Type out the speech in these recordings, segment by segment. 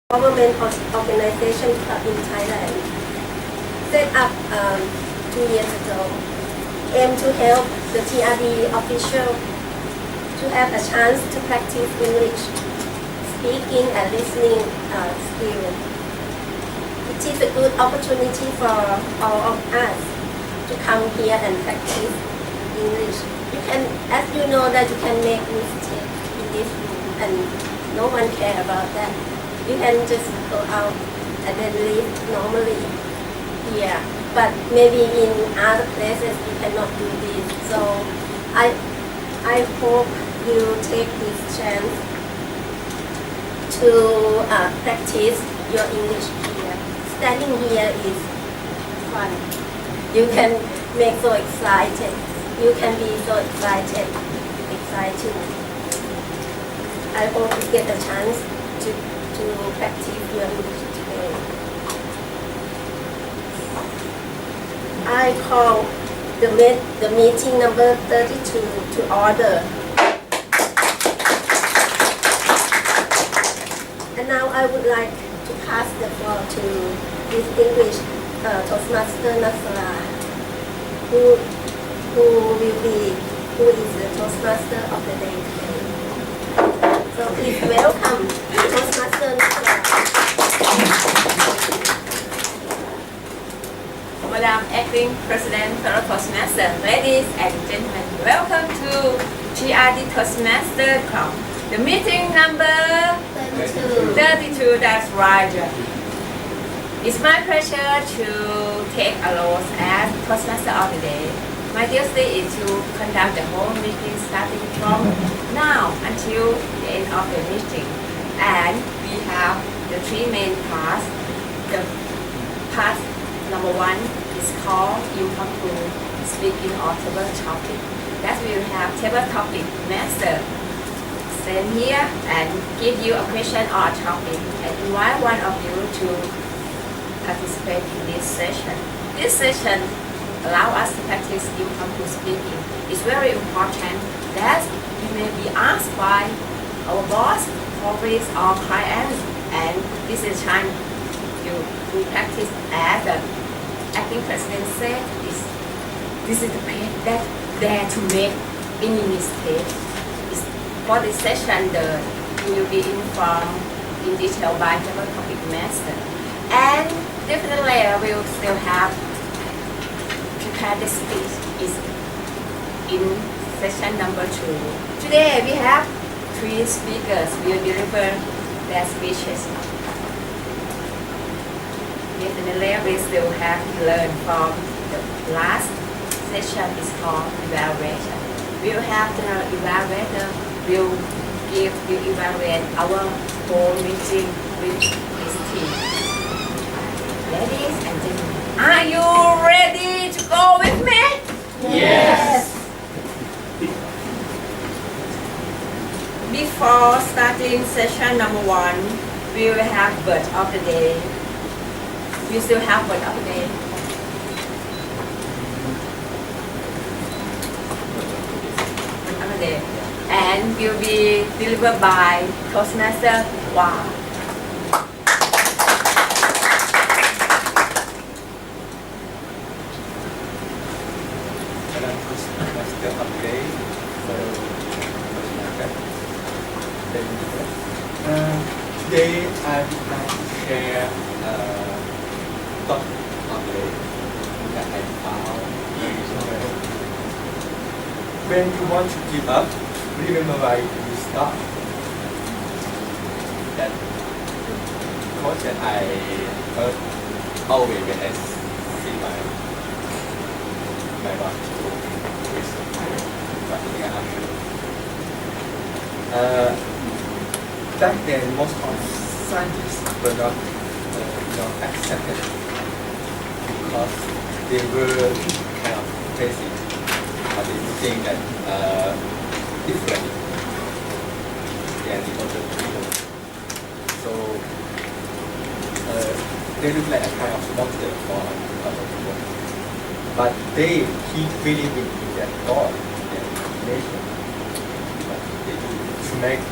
government organization in Thailand set up 2 years ago, aim to help the TRD official to have a chance to practice English speaking and listening skill. It is a good opportunity for all of us to come here and practice English. You can, as you know, that you can make mistakes in this room and no one care about that. You can just go out and then live normally here. But maybe in other places you cannot do this. So I hope you take this chance to practice your English here. Standing here is fun. You can make so excited. You can be so exciting. I hope you get a chance to practice your English today. I call the meeting number 32 to order. And now I would like to pass the floor to distinguished Toastmaster Nasra, who is the Toastmaster of the day today. So please welcome Toastmaster Nasra. Madam Acting President for Toastmasters, ladies and gentlemen, welcome to TRD Toastmaster Club. The meeting number 32, that's right. It's my pleasure to take a role as Toastmaster of the day. My duty is to conduct the whole meeting starting from now until the end of the meeting. And we have the three main parts. The part number one is called impromptu speaking or table topic. That will have table topic master stand here and give you a question or a topic and invite one of you to participate in this session. This session allows us to practice impromptu speaking. It's very important that we may be asked by our boss, colleagues or clients, and this is time we practice as the acting president said, this is the place that dare to make any mistake. For this session, you will be informed in detail by the topic master. And definitely we will still have prepared the speech is in session number 2. Today we have 3 speakers who will deliver their speeches. Definitely we still have to learn from the last session is called evaluation. We will have the evaluator will evaluate our whole meeting with his team. Ladies and gentlemen, are you ready to go with me? Yes. Before starting session number 1, we will have word of the day. We still have word of the day. Word of the day. And will be delivered by Toastmaster Wow. Toastmaster update for Toastmaster. Today I would like to share thought update that I found recently. When you want to give up, remember why you start. That quote that I heard always when I see my boss recently, but yeah, I'm sure. Back then, most of scientists were not accepted because they were kind of crazy, but they think that different than the other people. So they look like a kind of monster for other people. But they keep believing in their God, their imagination. But they do to make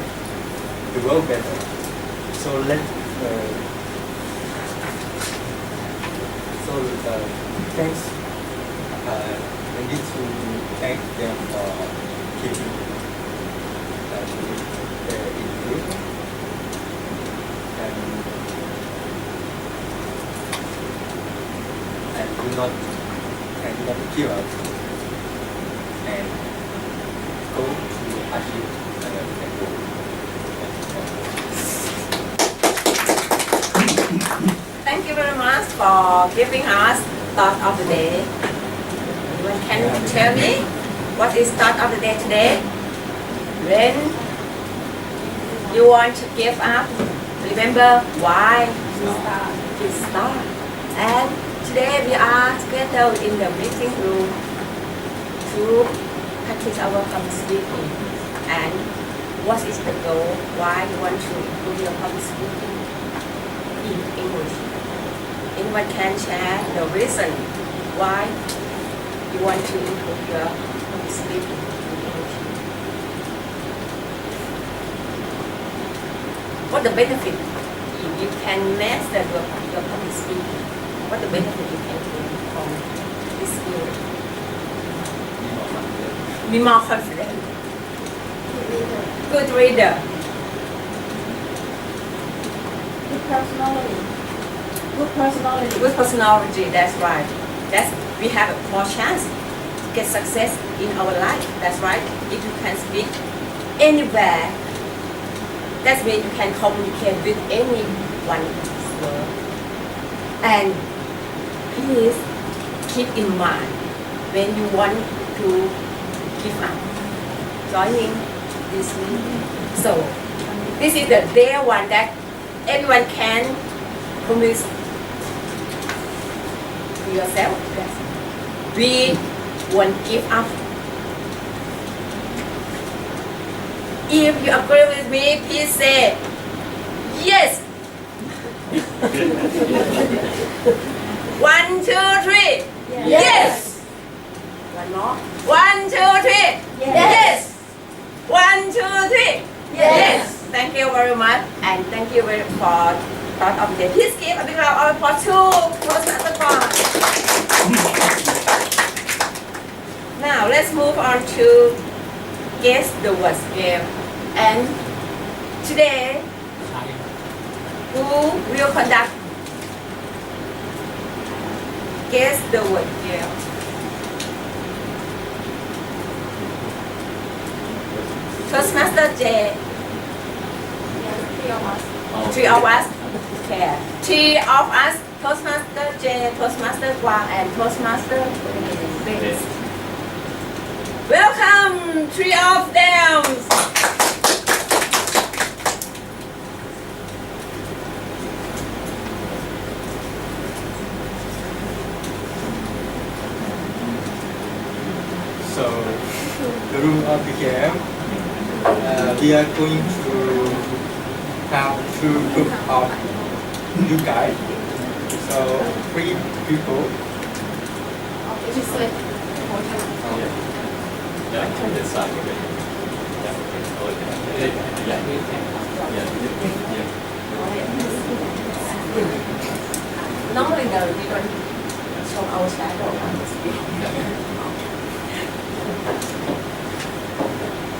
the world better. So let So thanks. We need to thank them for keeping their input and do not give up and go to achieve their goal. Thank you very much for giving us thought of the day. Anyone can tell me what is thought of the day today? When you want to give up, remember why you start. And today we are together in the meeting room to practice our public speaking. And what is the goal? Why you want to improve your public speaking in English? Anyone can share the reason why you want to improve your public speaking in English? What the benefit if you can master your public speaking? What the benefit you can gain from this skill? Be more confident. Good reader. Good personality. Good personality. Good personality, that's right. That's we have more chance to get success in our life. That's right. If you can speak anywhere, that means you can communicate with anyone in this world. And please keep in mind when you want to give up joining this meeting. So this is the day one that everyone can promise to yourself. Yes. We won't give up. If you agree with me, please say yes. 1, 2, 3. Yes. One more. 1, 2, 3. Yes. 1, 2, 3. Yes. Thank you very much, and thank you very much for thought of the day. Please give a big round of applause to Toastmasters. Now let's move on to guess the words game. And today, who will conduct guess the word game? Toastmaster J. Three of us. Okay. 3 of us. Toastmaster J, Toastmaster Wang, and Toastmaster Vince. Welcome, 3 of them. So the rule of the game, we are going to have 2 groups of you guys. So 3 people. Normally we don't show our shadow on the screen.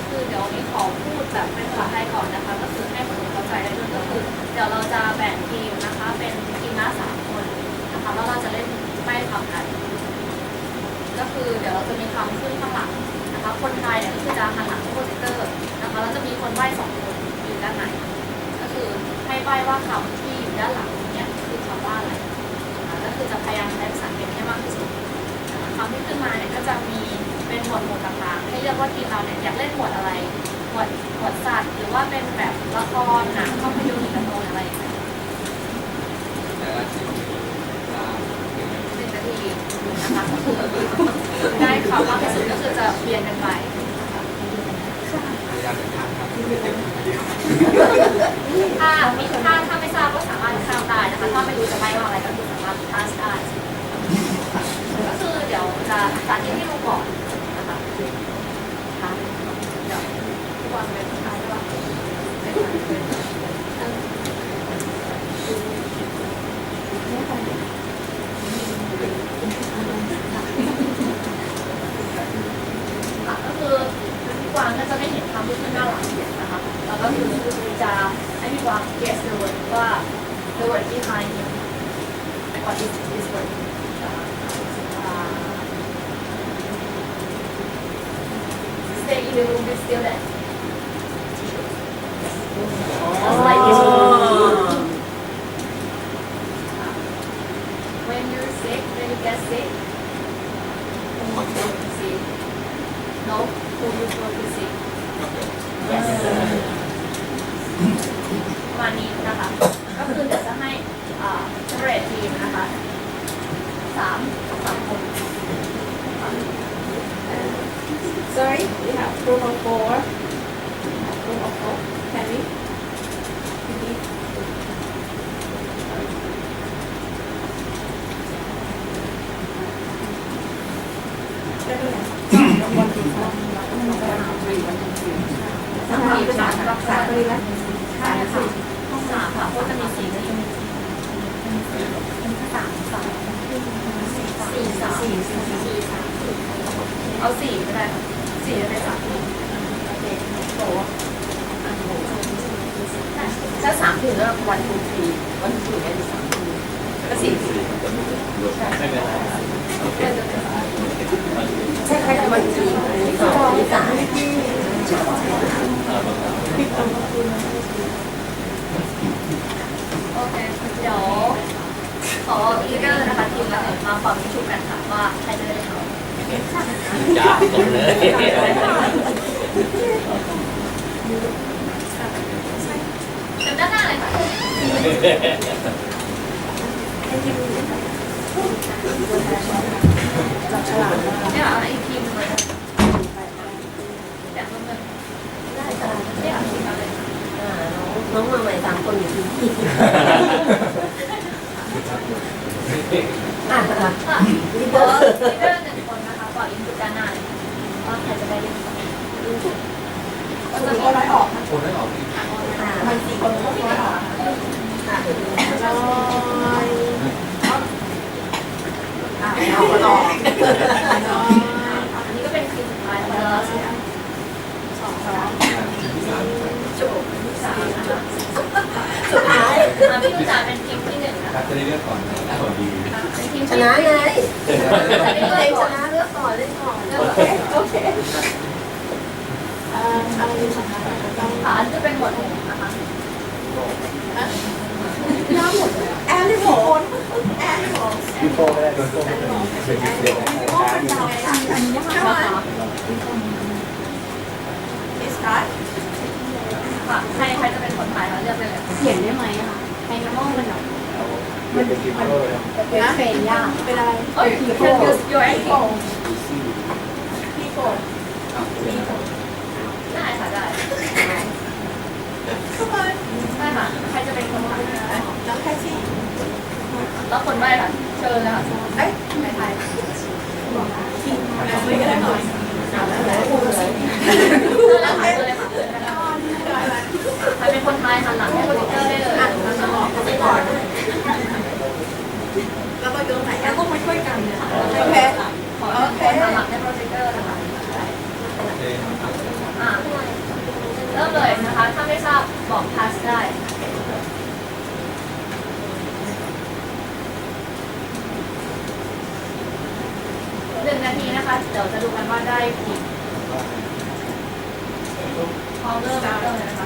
คือเดี๋ยวนี้ขอพูดแบบเป็นภาษาไทยก่อนนะคะก็คือให้คนอื่นเข้าใจได้ด้วยก็คือเดี๋ยวเราจะแบ่งทีมนะคะเป็นทีมละ3 คนนะคะแล้วเราจะเล่นไม่คำกันก็คือเดี๋ยวเราจะมีคำขึ้นข้างหลังนะคะคนไทยเนี่ยก็คือจะหันหลังโปรเจคเตอร์นะคะแล้วจะมีคนใบ้2 คนอยู่ด้านในก็คือให้ใบ้ว่าคำที่อยู่ด้านหลังเนี่ยคือคำว่าอะไรนะคะก็คือจะพยายามใช้ภาษาอังกฤษให้มากที่สุดนะคะคำที่ขึ้นมาเนี่ยก็จะมีเป็นหมวดต่างๆให้เลือกว่าทีมเราเนี่ยอยากเล่นหมวดอะไรหมวดสัตว์หรือว่าเป็นแบบละครหนังภาพยนตร์การ์ตูนอะไรอย่างเงี้ย1 นาทีนะคะก็คือได้คำมากที่สุดก็คือจะเปลี่ยนกันไปนะคะถ้าไม่ทราบก็สามารถข้ามได้นะคะถ้าไม่รู้จะใบ้ว่าอะไรก็คือสามารถพาสได้ก็คือเดี๋ยวจะสาธิตให้ดูก่อนนะคะค่ะเดี๋ยวทุกวันเป็นสุดท้ายด้วย ฟัง guess the word ว่า the word behind him what is this word stay in the room with student just like this when you're sick when you get sick sick no who you go to see ประมาณนี้นะคะ ก็คือเดี๋ยวจะให้เฉลยทีมนะคะสามคน Sorry, we have group of 4. Group of 4. Can we? สามทีมรักษาเลยนะใช่ค่ะห้องสามค่ะเพราะจะมี4นาทีเอา4ก็ได้ค่ะ4จะได้3ถ้า3ถึงแล้ววันทุกทีวันทุกทีได้3ทีก็4ใช่ใครจะมาที2 3โอเค เดี๋ยวขออีเดอร์นะคะทีมละมาฟังชุมกันค่ะว่าใครจะได้เขา จ้าตกเลย เชิญด้านหน้าเลยค่ะเนี่ยอีกทีมนึงเลยอยากร่วมเงินได้ค่ะเนี่ยทีมมาเลยน้องมาใหม่3 คนอยู่ที่นี่ค่ะลีดเดอร์1 คนนะคะก่อนอินพุตด้านหน้าเลยว่าใครจะได้เล่นก่อนก็จะมีร้อยออก คนได้ออกอีก มัน4 คนก็ร้อยออกเอาคนออกอันนี้ก็เป็นทีมสุดท้ายแล้วจบสุดท้ายพี่ลูกจ๋าเป็นทีมที่1นะคะ จะได้เลือกก่อนนะพอดี เป็นทีม ชนะไง จะได้ เล่น เลือก ช ก่อน นะเลือกก่อนเล่นก่อนโอเคอะไรสำคัญ ค่ะอันจะเป็นหมวดหมู่นะคะ น้ำหมดเลยแอร์ลิโมนแอร์ลิโมน พี่โป้ไม่ได้โดนโป้ไม่ได้เป็นเดียวกัน อันนี้นะคะนี่สตาร์ท ค่ะใครจะเป็นคนถ่ายคะเลือกได้เลย เขียนได้ไหมอะคะไฮนาโมมันแบบ มันเป็นทีมโป้เลย เป็นยากเป็นอะไร เอ้ย you can use your acting พี่โกด ได้ค่ะได้ เข้ามา ได้ค่ะใครจะเป็นคนถ่าย น้องแท็กซี่ แล้วคนได้ค่ะเชิญเลยค่ะ เอ้ยไม่ไทยทีมไม่ก็ได้หน่อย เชิญแล้วค่ะเชิญเลยค่ะใครเป็นคนถ่ายหันหลังให้โปรดิวเซอร์ได้เลย ไปก่อนแล้วก็โยนไหนแล้วก็มาช่วยกันเนี่ยโอเค ขอคนหันหลังให้โปรดิวเซอร์นะคะเริ่มเลยนะคะถ้าไม่ทราบบอกพาสได้1 นาทีนะคะเดี๋ยวจะดูกันว่าได้กี่พอเริ่มเลยนะคะ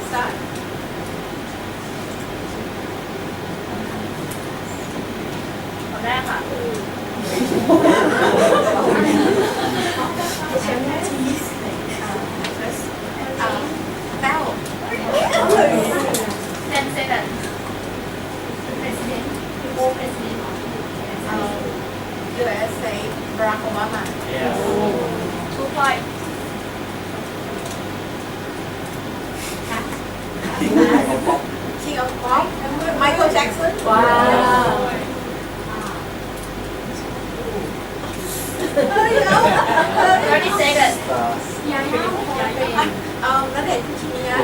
start คนแรกค่ะ bell 10 seconds president president USA Barack Obama 2 point King of Pop Michael Jackson ว้าว 30 seconds ณเดชน์คุกิมิยะ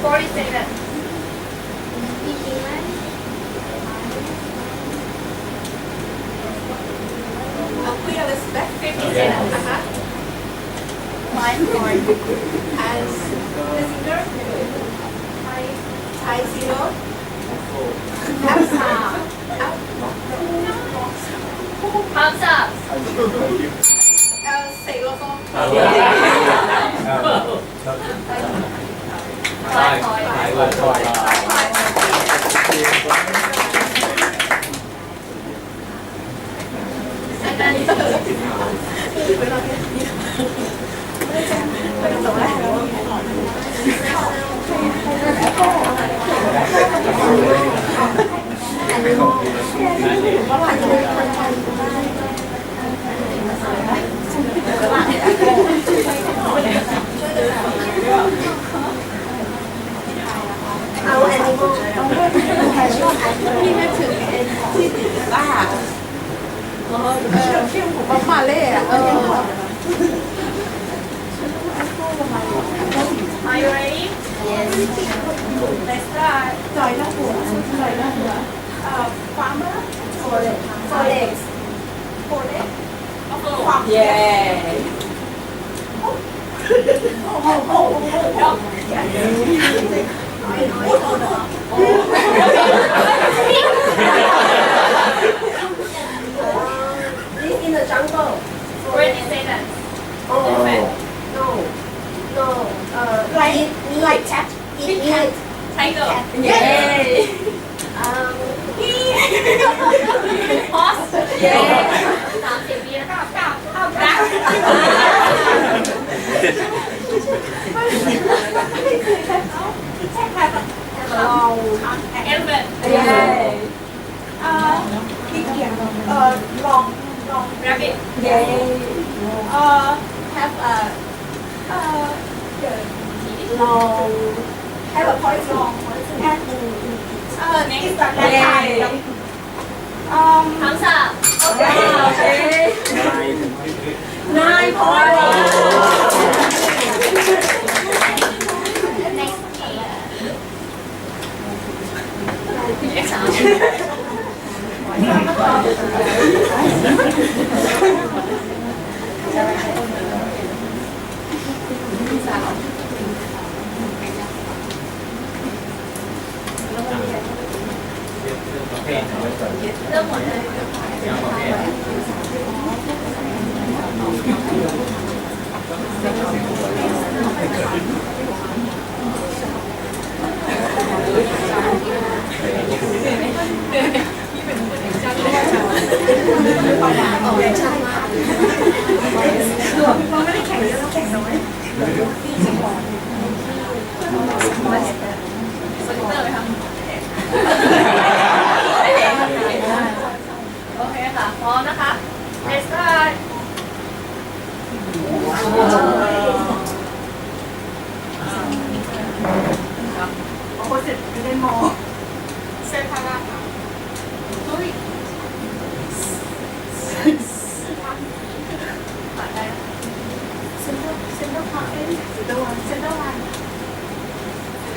40 seconds Queen Elizabeth 50 seconds นะคะ 5 Five point. And the singer Thai zero Absa Thumbs up. Six logo 5 point. เอาแอนิมอลพี่นึกถึงที่บ้าที่ผมว่ามาเล่อะAre you ready? Yes Let's start. จอยละหัวfarmer forex This in the jungle 20 seconds. No like cat eat meat Tiger. Yay. Horse. 30 วิแล้วก็รัก Elephant. Long Rabbit. have a long have a point long at Next. Thumbs Thumbs up. Okay. 9 point. Next. Okay ค่ะ พร้อมนะคะ Let's start. เซนทาราค่ะเฮ้ยผ่านได้นะ Center Park Center One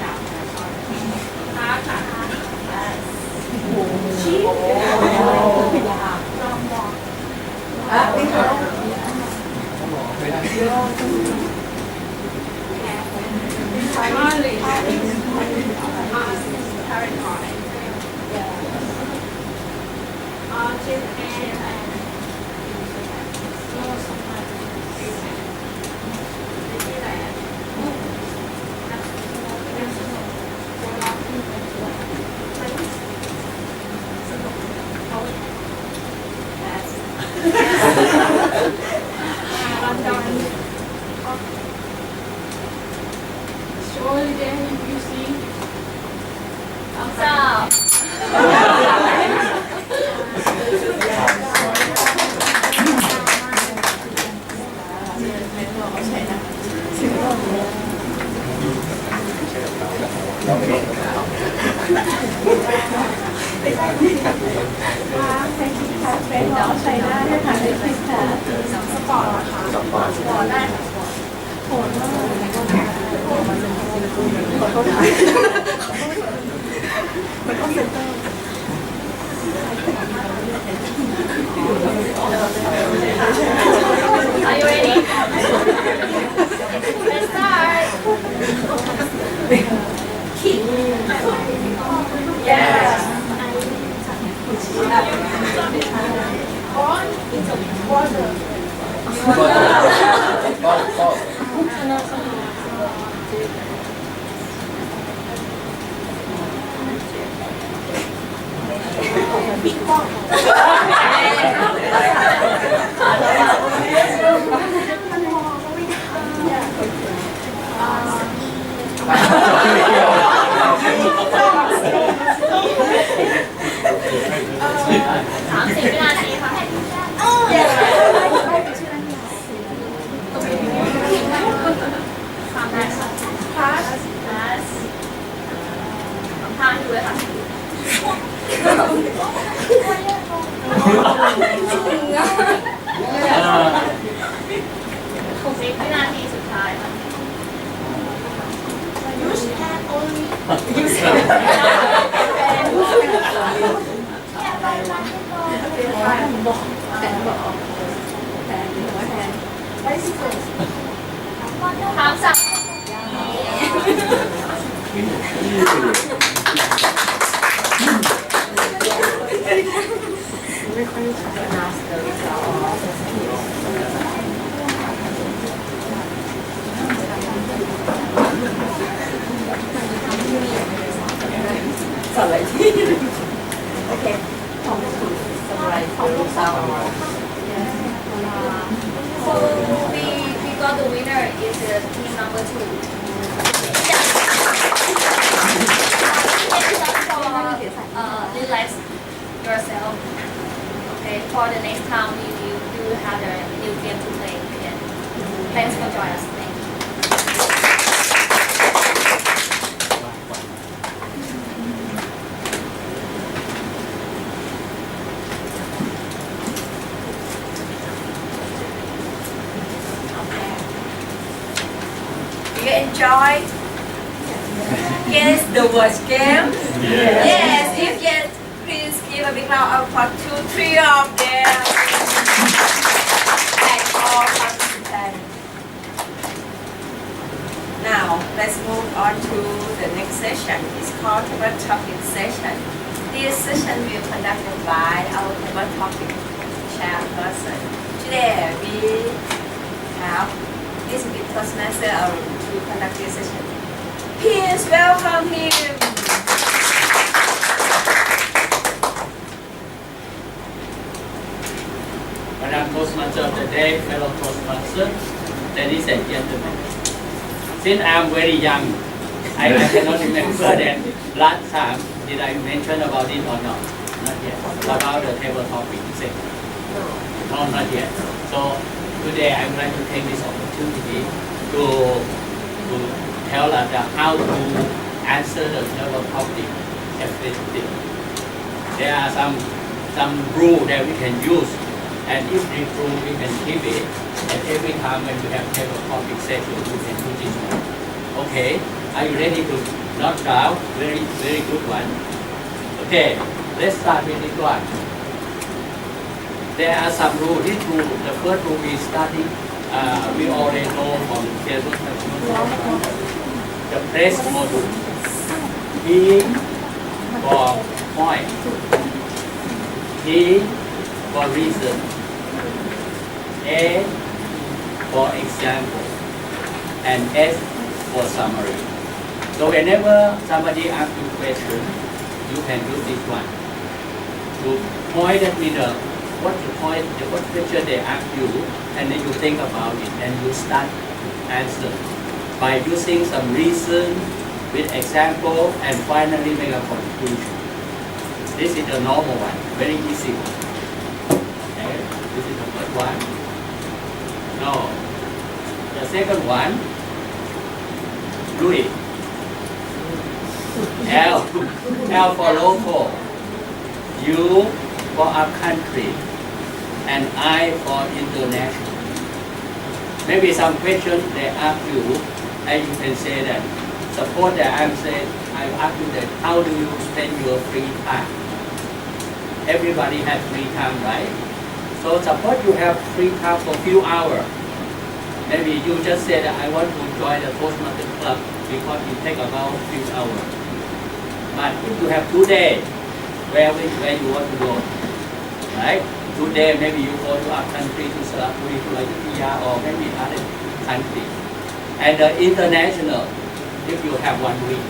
ค่ะค่ะ ชี้วิ่งแล้ว Marley. Surely then you see thumbs up. Are you ready? บิ๊กบ้อง30 วินาทีค่ะ ทำได้ค่ะ pass ทำท่าให้ดูเลยค่ะ10 วินาทีสุดท้ายค่ะ use hand only ถามสั่ง Okay. So we got the winner is team number 2. Relax yourself. Okay, for the next time we will have a new game to play again. Thanks for joining us. Thank you. Do you enjoy? Guess the word game? Yes. If yes, please give a big round of applause to 3 of them. Thank all participants. Now, let's move on to the next session. It's called table topic session. This session will be conducted by our table topic chairperson. Today, we have this big Toastmaster to conduct this session. Please welcome him. Madam Toastmaster of the day, fellow Toastmasters, ladies and gentlemen. Since I am very young, I cannot remember that last time did I mention about it or not? Not yet. About the table topic section. No, not yet. So today I would like to take this opportunity to tell us how to answer the table topic effectively. There are some rules that we can use, and if we rule we can keep it. And every time when we have table topic session, we can do this one. Okay, are you ready to knock down? Very good one. Okay, let's start with this one. There are some rules. This rule, the first rule is starting. We already know from the table the press module. P for point. T for reason. A for example. And S for summary. So whenever somebody asks you a question, you can do this one. To point at me what question they ask you, and then you think about it and you start answer by using some reason with example and finally make a conclusion. This is the normal one, very easy one. Okay, this is the first one. No, the second one, Louis. L for local, U for our country, and I for international. Maybe some questions they ask you, and you can say that, suppose that I ask you that, how do you spend your free time? Everybody has free time, right? So suppose you have free time for a few hours. Maybe you just say that I want to join the Toastmasters Club because it takes about a few hours. But if you have 2 days, where you want to go, right? 2 days, maybe you go to our country, to Singapore, to India, or maybe other country. And the international, if you have 1 week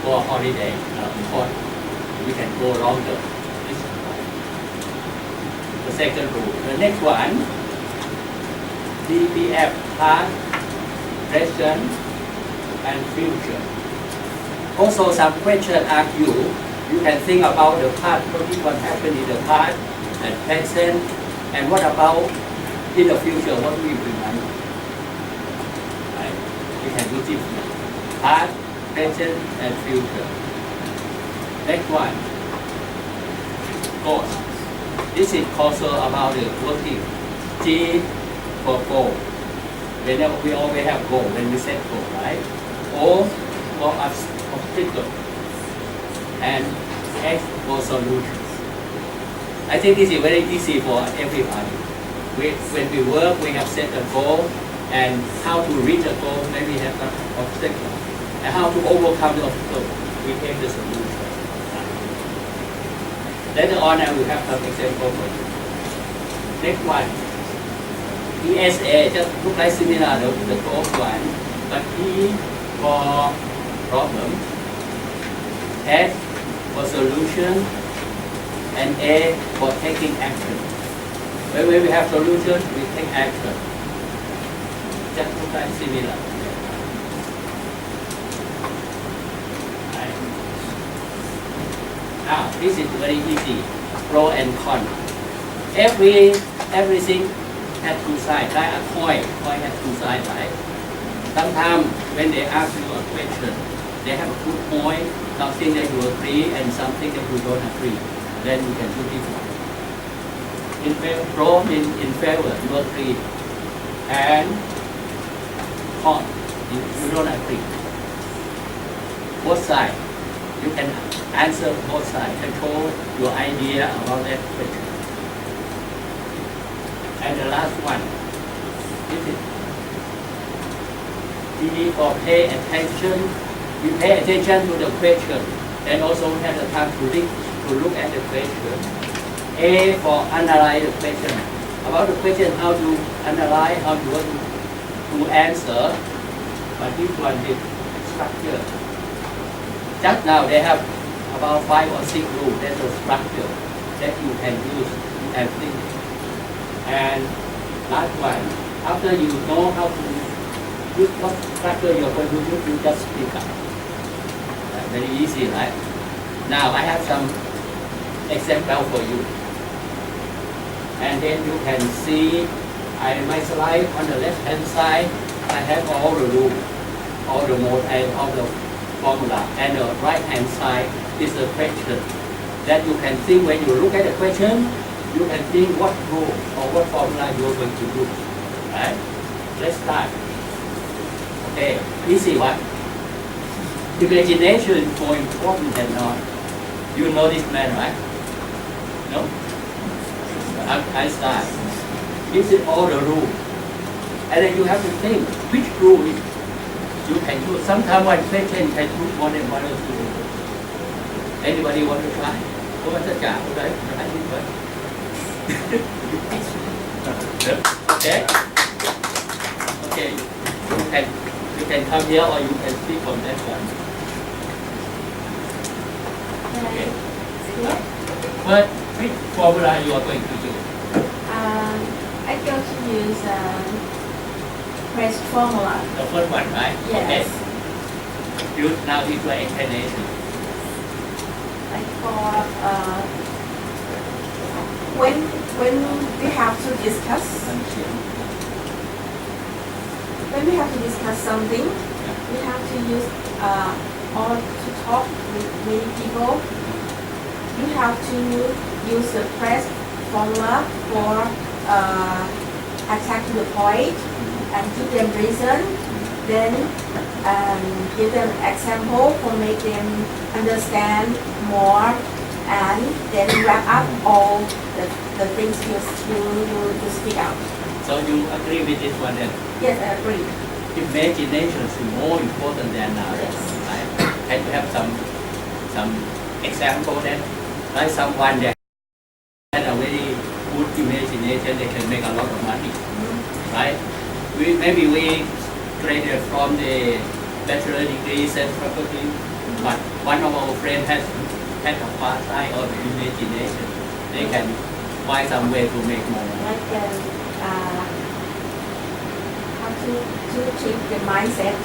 for holiday, of course, you can go longer. The second rule. The next one, DPF, past, present, and future. Also, some question ask you, you can think about the past, what happened in the past, and present, and what about in the future, what will you remember? Right? You can do this. Past, present, and future. Next one, goals. This is also about the working. G for goal. Whenever we always have goal when we set goal, right? O for obstacle. And X for solutions. I think this is very easy for everybody. When we work, we have set a goal, and how to reach a goal, maybe we have an obstacle. And how to overcome the obstacle, we take the solution. Later on, I will have some example for you. Next one. ESA just look like similar to the first one, but E for problem, S for solution, and A for taking action. When we have solution, we take action. Just look like similar. Right. Now, this is very easy. Pro and con. Everything has two sides. Like a coin has two sides, right? Sometimes when they ask you a question, they have a good point, something that you agree and something that you don't agree. Then you can do this one. In favor, pro means in favor, you agree, and con, you don't agree. Both sides, you can answer both sides, control your idea about that question. And the last one, this is D for pay attention. We pay attention to the question, and also we have the time to look at the question. A for analyze the question. About the question, how to analyze, how to answer. But this one is structure. Just now they have about 5 or 6 rules. That's a structure that you can use, you can think. And last one, after you know how to use what structure you're going to use, you just speak up. Very easy, right? Now I have some example for you. And then you can see my slide on the left hand side, I have all the rules, all the mode and all the formula. And the right hand side is the question that you can think when you look at the question, you can think what rule or what formula you are going to do. Right? Let's start. Okay, easy one. Imagination is more important than not. You know this man, right? No? I start. This is all the rules. And then you have to think which rule you can use. Sometimes one question can use more than one or two. Anybody want to try? Có tất cả ở đấy, try this one. Okay? Okay. You can come here or you can speak from that one. Okay. But which formula you are going to use? I go to use press formula. The first one, right? Yes. Okay. You now do your explanation. Like for when we have to discuss something, we have to use or to talk with many people. You have to use the press formula for attack to the point and give them reason, then give them example for make them understand more, and then wrap up all the things you speak out. So you agree with this one then? Yes, I agree. Imagination is more important than knowledge, right? And you have some example that like someone that had a very good imagination, they can make a lot of money, right? Maybe we graduated from the bachelor degree and property, but one of our friends has a part-time of imagination. They can find some way to make more. Like how to change the mindset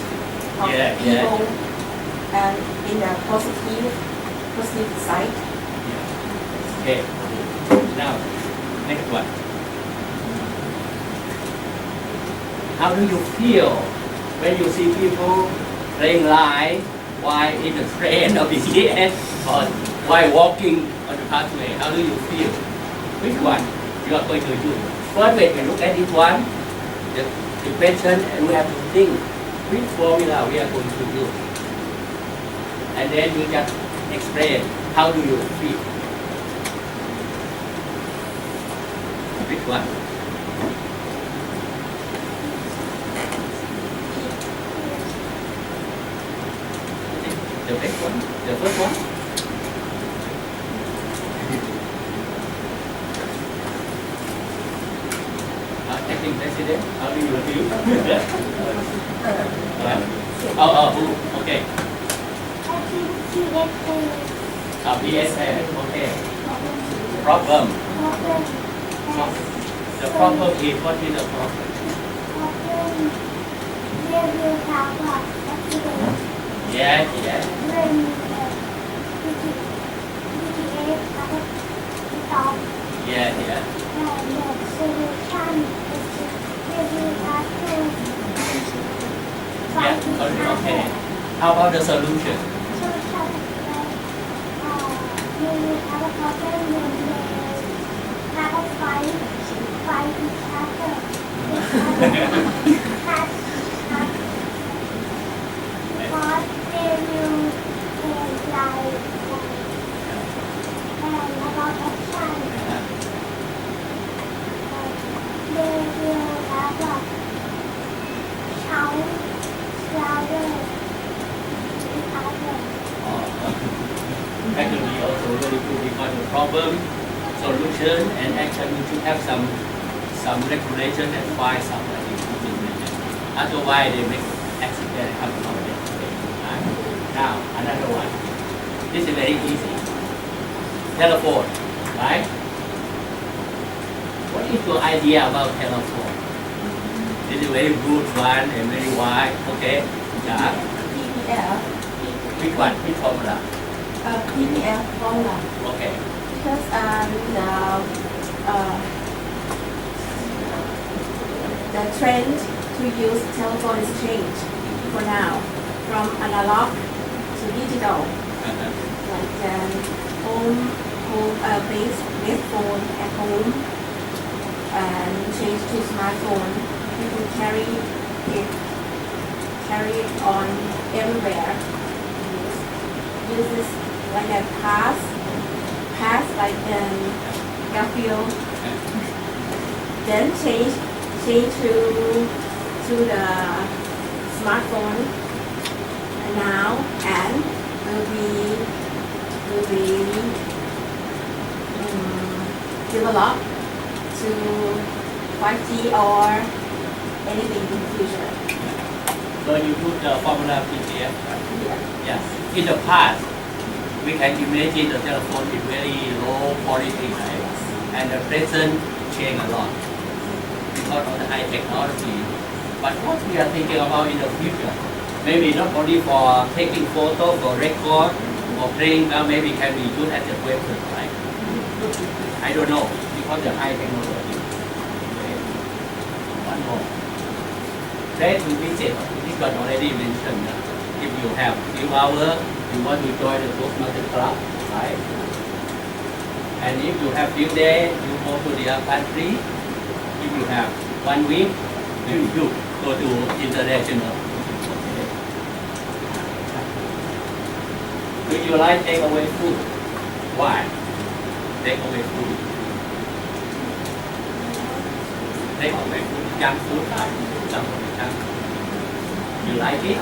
of Yeah, people and in a positive side. Okay. Now, next one. How do you feel when you see people playing live while in the train or BTS or while walking on the pathway? How do you feel? Which one you are going to do? First, when we look at this one, the question, and we have to think which formula we are going to do. And then you just explain how do you feel. Which one? The next one? The first one? Acting president, how do you feel? Okay. BSA, okay. Problem. The problem is, what is the problem? Yes, yes. Yeah, yeah. Yeah, okay. How about the solution? Actually, also really good because the problem, solution, and action you should have some regulation and find some implementation. Otherwise, they make accident happen on them. Right? Now, another one. This is very easy. Telephone, right? What is your idea about telephone? This is a very good one and very wide. Okay. Yeah. PPL. Which one? Which formula? PPL formula. Okay. Because the trend to use telephone is changed for now from analog to digital. Like home base phone at home and change to smartphone. People carry it on everywhere. Uses like a pass like Garfield. Then change to the smartphone now and will be developed to 5G or anything in the future. So you put the formula PPF, right? Yeah. Yes. In the past, we can imagine the telephone is very low quality, right? And the present changed a lot because of the high technology. But what we are thinking about in the future, maybe not only for taking photo, for record, or playing, maybe can be used as a weapon, right? I don't know, because the high technology. Okay. One more. Try to visit. This was already mentioned. If you have few hours, you want to join the Toastmasters club, right? And if you have few days, you go to the other country. If you have 1 week, you go to international. Would you like take away food? Why? Take away food. Take away food, junk food, right? Junk. You like it?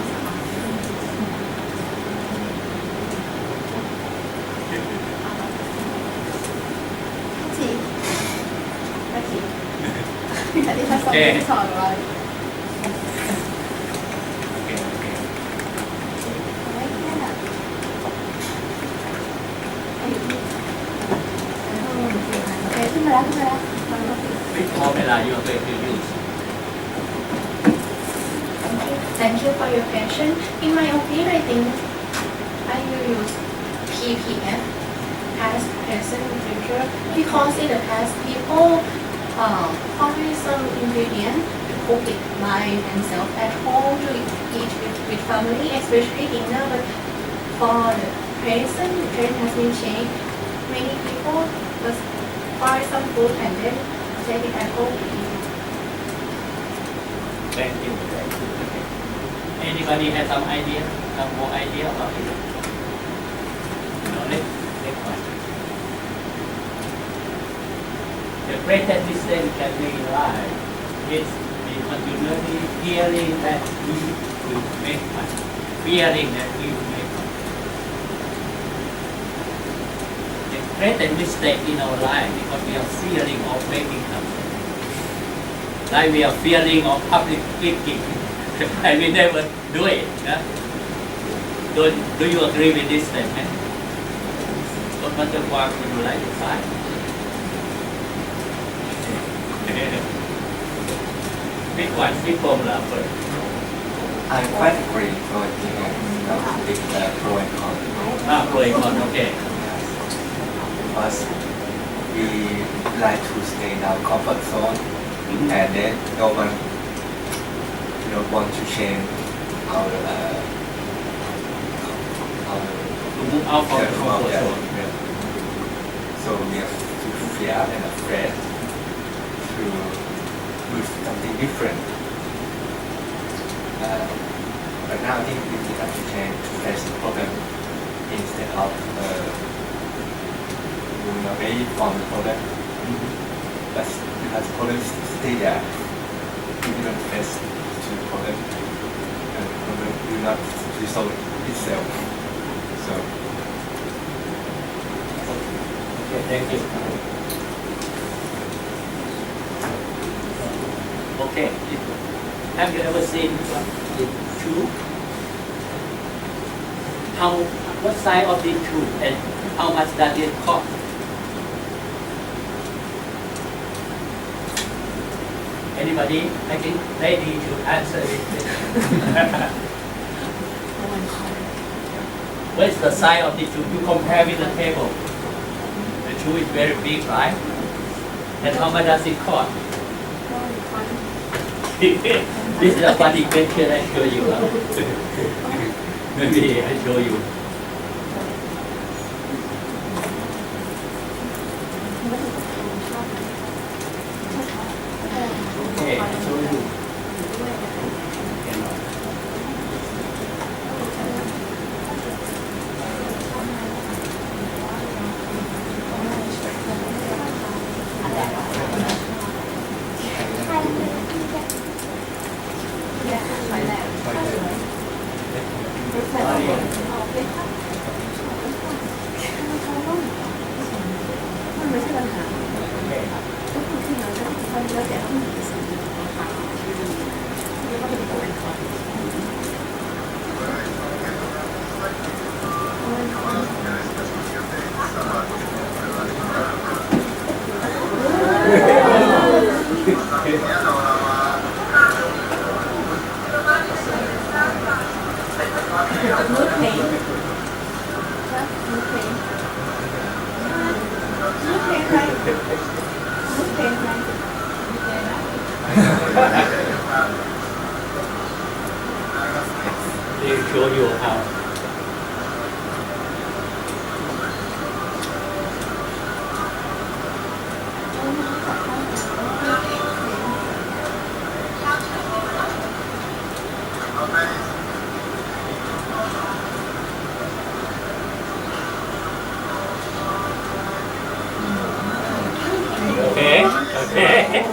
Okay. Thế mà Thank you for your question. In my opinion, I think I will use PPF, past, present, future, because in the past people buy some ingredient to cook it by themselves at home to eat with family, especially dinner. But for the present, the trend has been changed. Many people just buy some food and then take it at home to eat. Thank you. Thank you. Okay. Anybody has some idea, some more idea about it? No, next one. The greatest mistake can be in life is the continually fearing that we will make money, fearing that we will make money. The greatest mistake in our life because we are fearing of making something. Like we are fearing of public speaking, and we never do it. Yeah? Do you agree with this statement? What Mr. Kwang, would you like to say? Big one, big formula first. I quite agree with the pro and con. Pro and con, okay. Because we like to stay in our comfort zone, and then no one want to change our To move out from the comfort zone. So we are too fear and afraid to do something different. But now I think we have to change to face the problem instead of moving away from the problem. But because the problem stay there, we don't face the problem, and the problem will not resolve itself. So. Okay, thank you. Okay, have you ever seen the shoe? What size of the shoe and how much does it cost? Anybody? I think lady should answer it. What is the size of the shoe? You compare with the table. The shoe is very big, right? And how much does it cost? This is a funny question. I show you. Maybe I show you. Okay, I show you. They show you how. Okay, okay.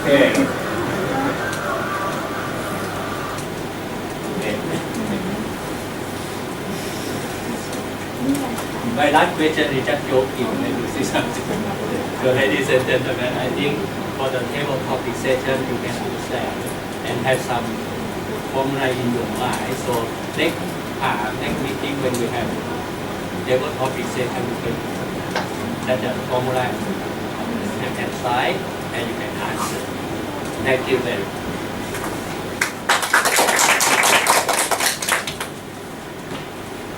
Okay. My last question is just joking when you see something. So ladies and gentlemen, I think for the table topic session you can understand and have some formula in your mind. So next meeting when we have table topic session, you can set the formula on the left-hand side and you can answer. Thank you very much.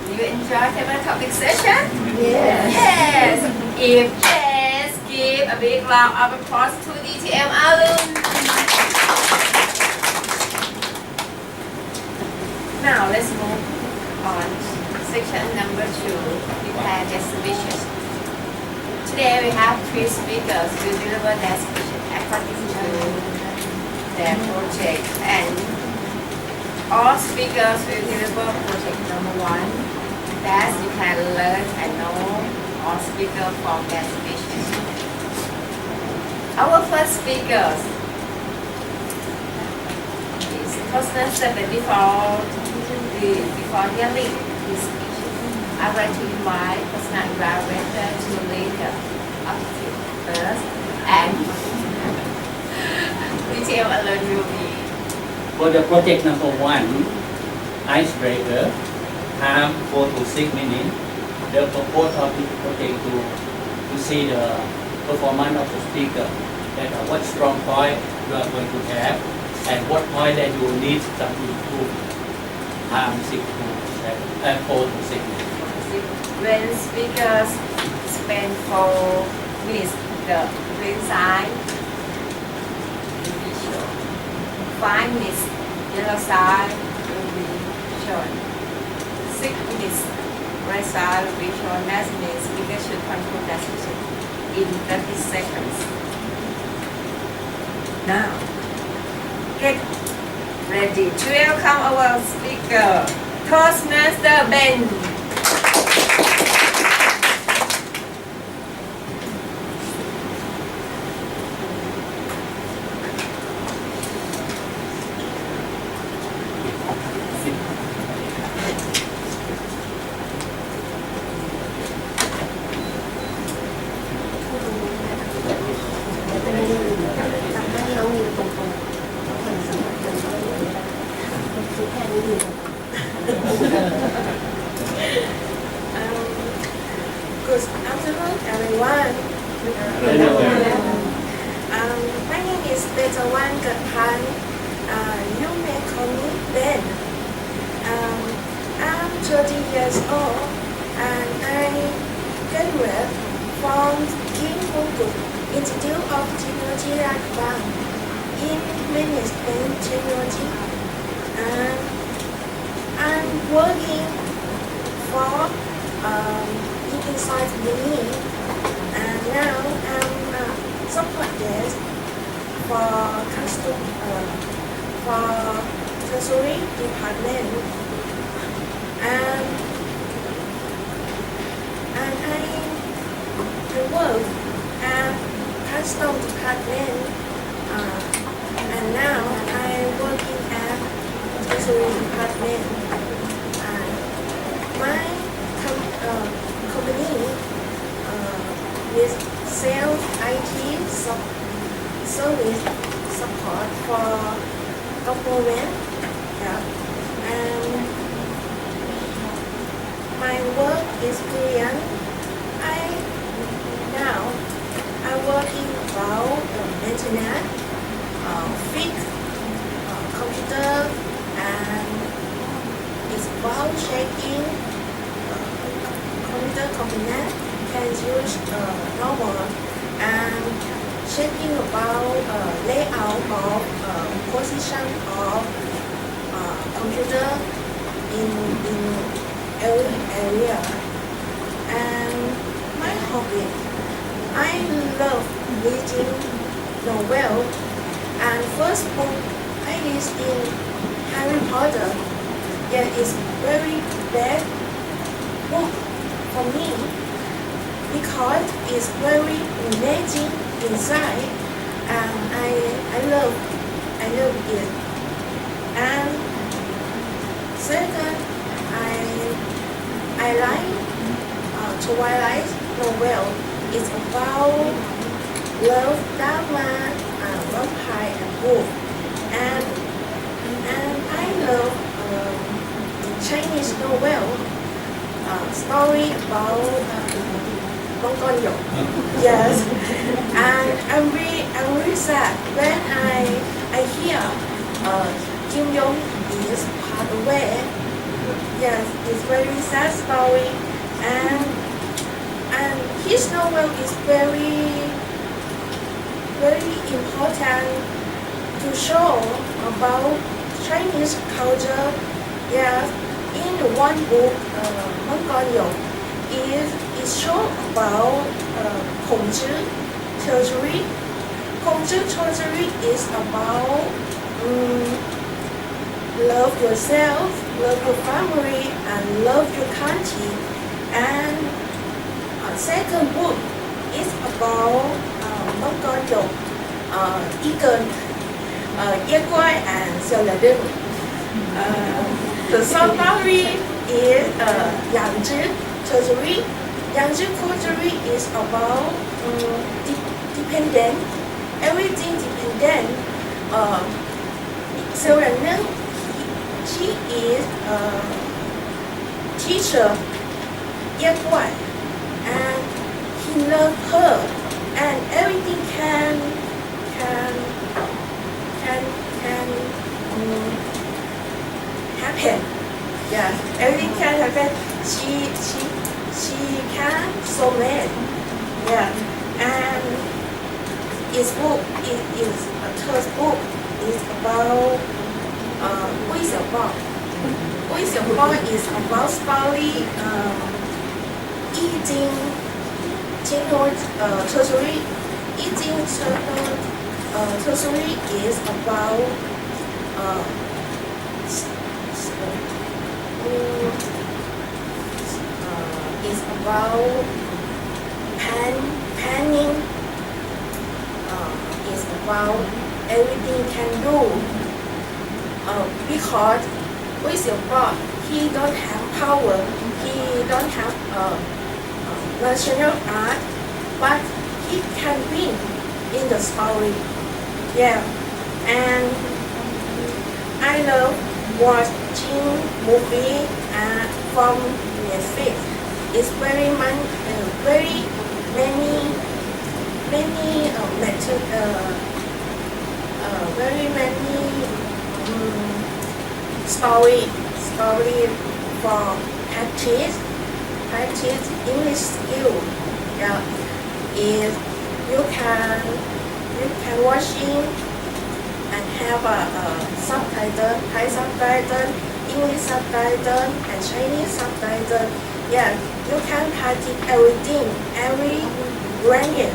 You enjoy table topic session? Yes. Yes. If yes, give a big round of applause to DTM alum. Now let's move on to section number 2, prepare their speeches. Today we have 3 speakers who deliver their speech according to their project, and all speakers will deliver project number 1 that you can learn and know all speakers from their speeches. Our first speakers is Toastmasters before hearing his speech. I would like to invite personal evaluator to lead the objective first, and detail alert will be. For the project number 1, icebreaker, time 4 to 6 minutes. The purpose of this project to see the performance of the speaker, that what strong point you are going to have, and what point that you need some improvement. Time 4 to 6 minutes. When speakers spend 4 minutes, the green sign will be shown. 5 minutes, yellow sign will be shown. 6 minutes, red sign will be shown. That means speakers should conclude that session in 30 seconds. Now, get ready to welcome our speaker, Toastmaster Ben. Good afternoon, everyone. My name is Betawan Gatpan. You may call me Ben. I'm 30 years old and I graduated from King Hongkong Institute of Technology Rakbang in Management Technology. And I'm working for inside me, and now I'm support desk for for treasury department, and I work at custom department, and now I'm working at treasury department. My company is sales IT service support for government. Yeah. And my work experience, I work in about internet, fix computer, and it's about checking computer component can use normal, and checking about layout of position of computer in every area. And my hobby, I love reading novel, and first book I read in Harry Potter. Yeah, it's very bad book for me because it's very amazing inside, and I love it. And second, I like Twilight novel. It's about love, drama, vampire, and wolf. And story about Mongolian. Yes, and I'm really sad when I hear Kim Jong is passed away. Yes, it's very sad story, and his novel is very important to show about Chinese culture. Yes, in one book, Mongolian is shown about Kongzhi treasury. Kongzhi treasury is about love yourself, love your family, and love your country. And second book is about Mongolian, Egan, Yegwai, and Xiaoladin. The story is Yangzhi treasury. Yangzhi treasury is about dependent, everything dependent. Xiaoladin, she is teacher, Yegwai, and he loves her, and everything can happen. Yeah, everything can happen. She can so mad. Yeah, and its book is a third book is about Wei Xiaobao. Wei Xiaobao is about story eating treasury. Eating treasury is about is about planning. Is about everything can do. Because Wei Xiaobao, he don't have power. He don't have national art, but he can win in the story. Yeah, and I love watching movie from Netflix. It's very many story for practice English skill. Yeah, is you can watching and have a subtitle, Thai subtitle, English subtitle, and Chinese subtitle. Yeah, you can practice everything, every language.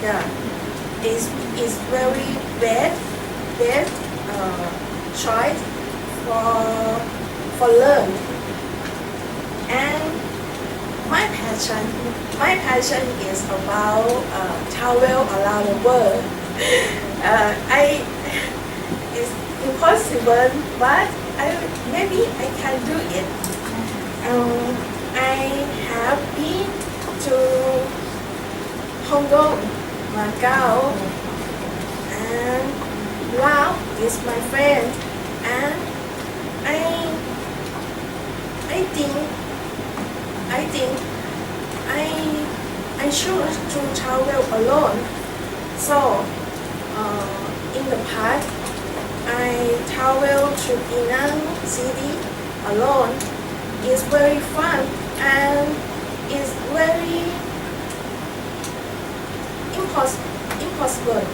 Yeah, is very bad choice for learn. And my passion is about travel around the world. It's impossible, but maybe I can do it. I have been to Hong Kong, Macau, and Laos is my friend, and I think I choose to travel alone. So in the past, I travel to Penang City alone. It's very fun and it's very impossible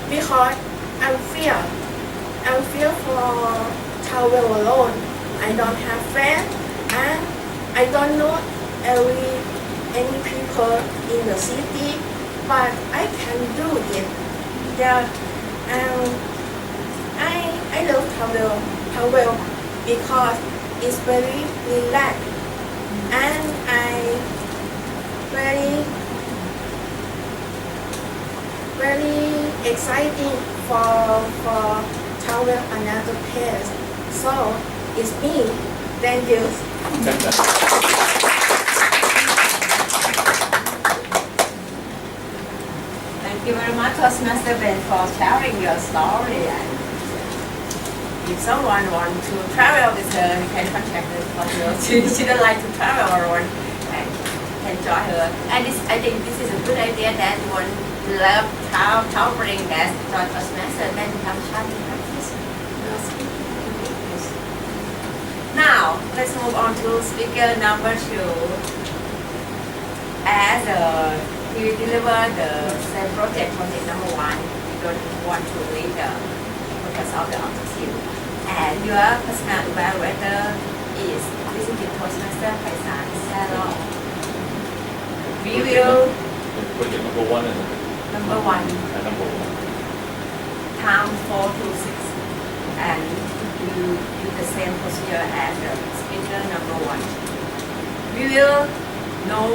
because I'm fear for travel alone. I don't have friends and I don't know any people in the city, but I can do it. Yeah, and I love travel because it's very relaxed and I very exciting for travel another place. So it's me. Thank you. Thank you very much, Toastmaster Ben, for sharing your story. if someone want to travel with her, you can contact her for her. She don't like to travel alone, and can join her. And I think this is a good idea that you want love traveling that join Toastmasters, then you have chance to practice your speaking in English. Now let's move on to speaker number 2. As he delivered the same project number 1, you don't want to read the focus of the objective. And your personal evaluator is visiting Toastmaster Paisan Salon. We will Project number 1 and number 1 number 1. time 4 to 6, and you do the same procedure as the speaker number 1. We will know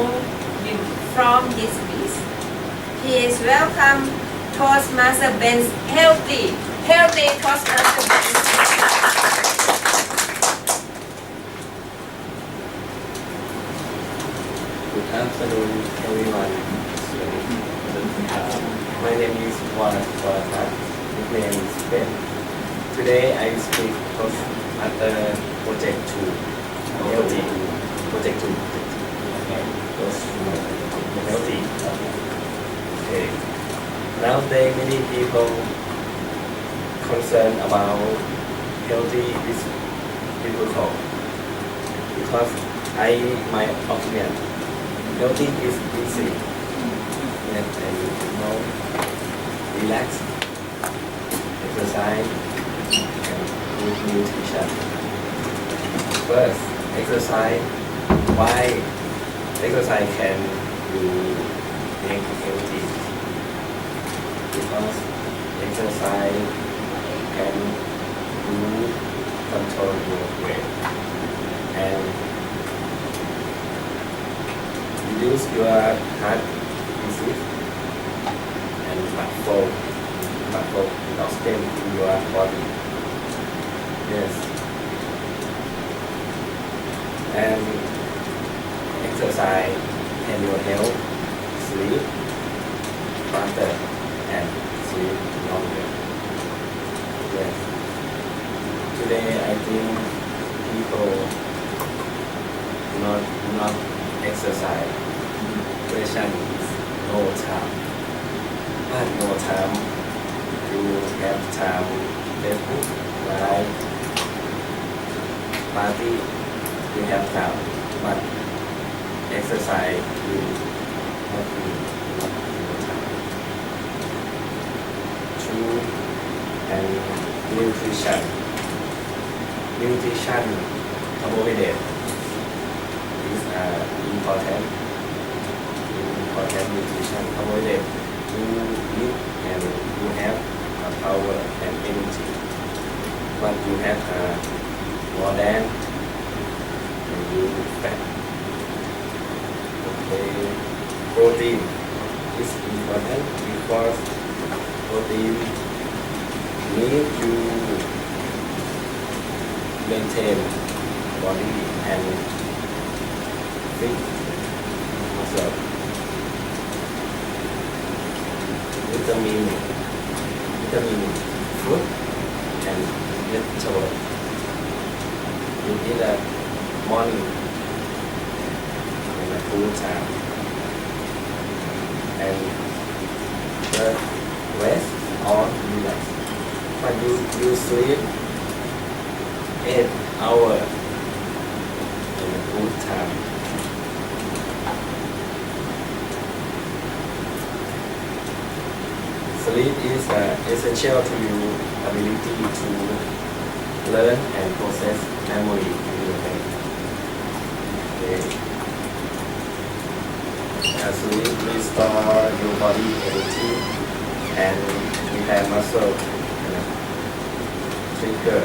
him from this piece. He is welcome Toastmaster Ben's healthy Toastmaster Ben. Good afternoon, everyone. My name is Waratat. Nickname is Ben. Today I speak Toastmaster Project 2. Healthy. Project 2. Okay. Healthy. Okay. Nowadays many people concerned about healthy is difficult because my opinion, healthy is easy. And relax, exercise, and good nutrition. First, exercise. Why exercise can you make healthy? Because exercise can do control your weight and reduce your heart disease and muscle oxygen in your body. Yes. And exercise can your help sleep faster and sleep longer. Yes. Today I think people not exercise. Question is no time. But no time. You have time. Facebook, live, party. You have time. But exercise you not no time. Food and nutrition. Nutrition, carbohydrate is important nutrition. Carbohydrate, you eat and you have power and energy. But you have more than you fat. Okay, protein is important because protein need to maintain body and fit muscle. Vitamin fruit and vegetable. You eat at morning in the cool time and rest or relax. But you sleep 8 hours in a good time. Sleep is essential to your ability to learn and process memory in your brain. Okay. Sleep restore your body energy and repair muscle and trigger.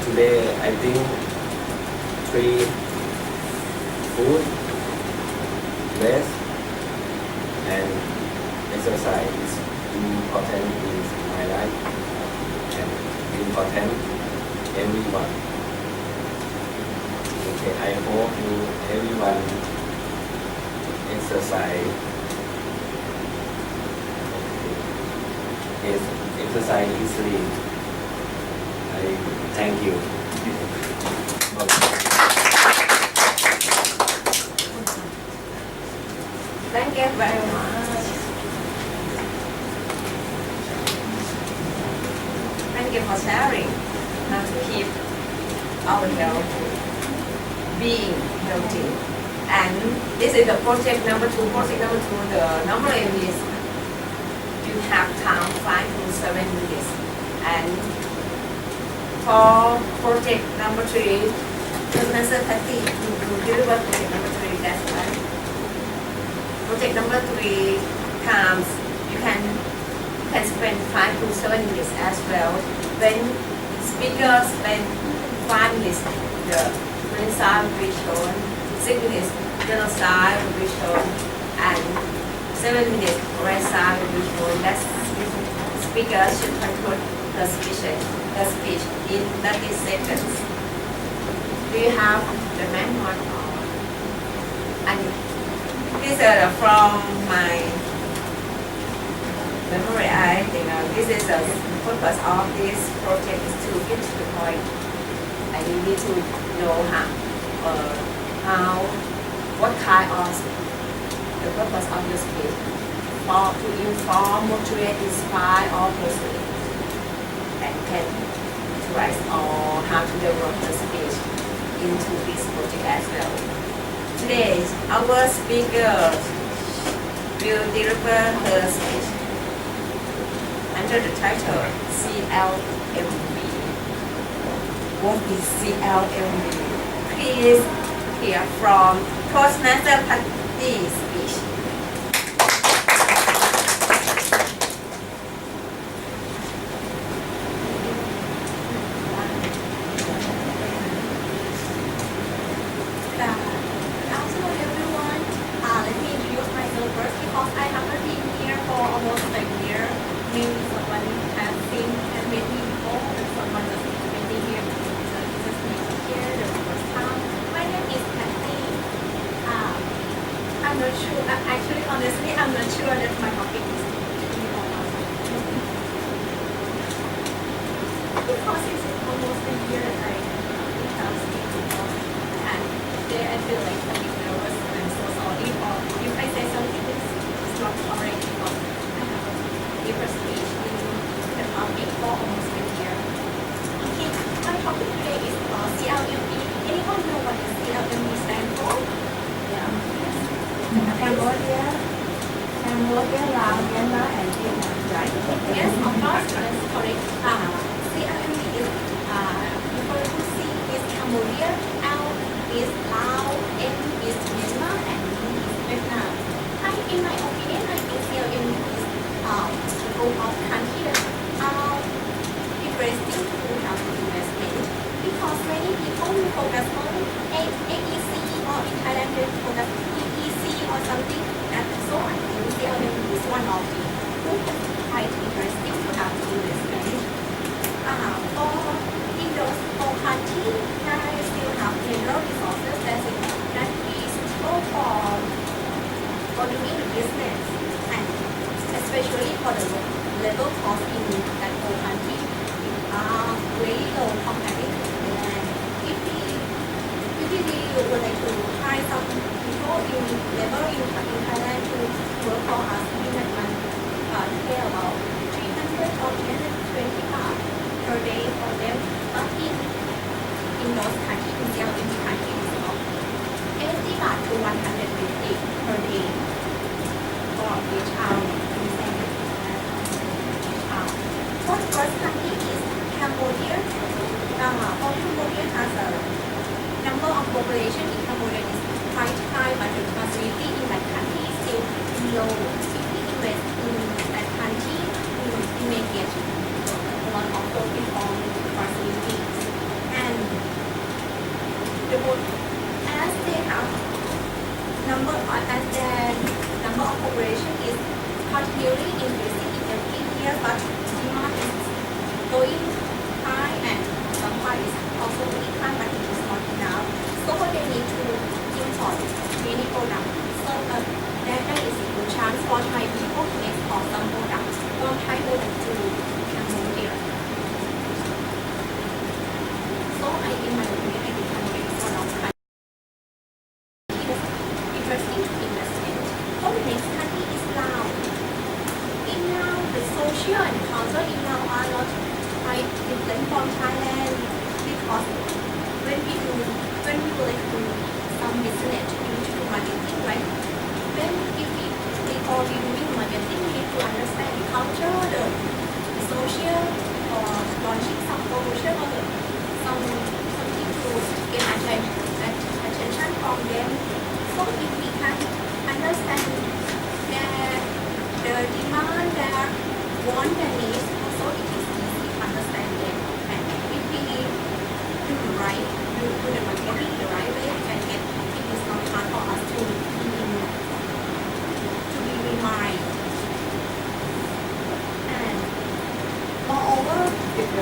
Today I think 3 food, rest and exercise is important in my life and important everyone. Okay, I hope you everyone exercise. Okay. Yes. exercise easily. I thank you. Thank you very much. Thank you for sharing how to keep our health, being healthy. And this is the project number 2. Project number 2, the number aim is you have time 5 to 7 minutes. And for project number 3, Toastmaster practice, you deliver project number 3, that's right. Project number 3 times you can spend 5 to 7 minutes as well. When speakers spend 5 minutes, the brain side will be shown, 6 minutes journal side will be shown, and 7 minutes right side will be shown. That speaker should conclude the speech in 30 seconds. Do you have the manual? And this is from my memory. I think this is the purpose of this project is to get to the point. And you need to know what kind of the purpose of your speech, to inform, motivate, inspire, or persuade, and can write or how to develop the speech into this project as well. Today, our speaker will deliver her speech under the title CLMV. What is CLMV? Please hear from Toastmaster Patty's speech. Cambodia, Laos, Myanmar, and Vietnam, right? Yes, of course, that's correct. CLMV is referred to C is Cambodia, L is Laos, M is Myanmar, and V is Vietnam. In my opinion, I think CLMV is the goal of country that interesting to have investment because many people will focus on AEC or in Thailand they focus EEC or something. And so I think CLMV is one of the quite interesting to have investment. In those four countries, I still have general resources that is suitable for doing the business, and especially for the level cost in that whole country are very low compared to Thailand. If we would like to hire some people in level in Thailand to work for us, we might pay about 300 or 320 baht per day for them. But in those countries, in CLMV countries, it's about 80 baht to 150 per day for each hour. For the first country is Cambodia. For Cambodia has a number of population in Cambodia is quite high, but the facility in that country is still low. If we invest in that country, we may get a lot of open home facilities. And as their number of population is continually increasing in every year, but demand is going high and supply is also going high, but it is not enough. So they need to import many products. So there is a chance for Thai people to export some products from Thai product to social and culture in now are not quite different from Thailand because when we would like to do some business, we need to do marketing, right? When if we before we doing marketing, we need to understand the culture, the social, or launching some promotion or something to get attention from them. So if we can understand their demand, their want and needs, also it is easy to understand them. And if we do the marketing the right way, and it is not hard for us to be reminded. And moreover, the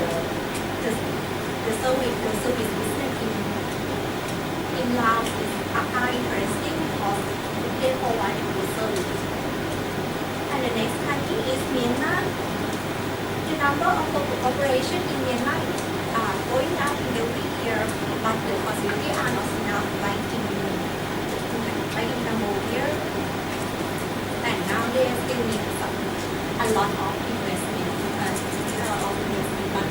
service business in Laos are interesting because they provide good service. And the next country is Myanmar. The number of operations in Myanmar are going up every year, but the facilities are not enough like in Cambodia. And now they still need a lot of investment, but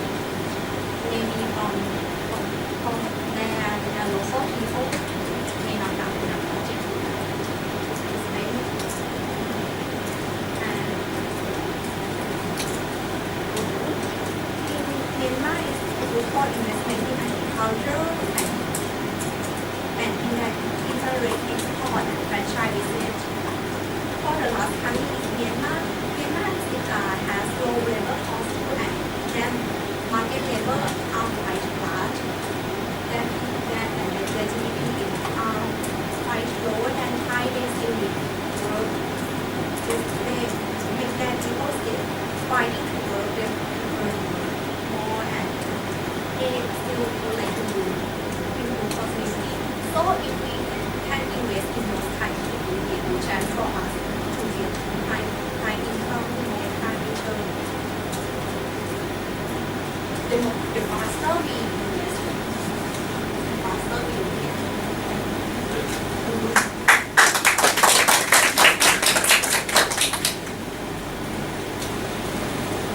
maybe from their local people may not have enough budget to spend. And in Myanmar is for investment in agriculture and in integrated export and franchise business. For the last country is Myanmar. Myanmar has low labor cost and market labor are quite large. That and the GDP are quite low and high density work. They make that people still fighting to work there more and they still would like to improve facility. So if we can invest in those countries, it will be a good chance for us to get high income and high return. The faster we invest, the faster we will get.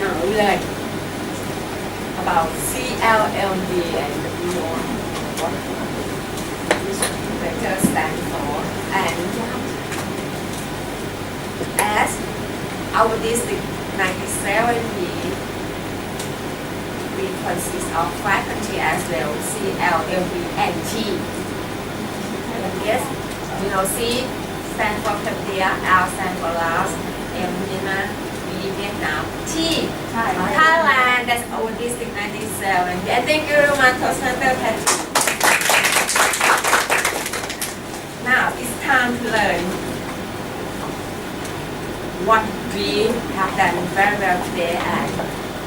Now we learn about CLLD and what this letter stands for, and as our district 97 we consist of 5 countries as well, C, L, L, B, and T. Yes, you know, C stands for Cambodia, L stands for Laos, M Myanmar, B Vietnam, T Thailand. That's our district 97. And thank you very much, Toastmasters. Now it's time to learn what we have done very well today and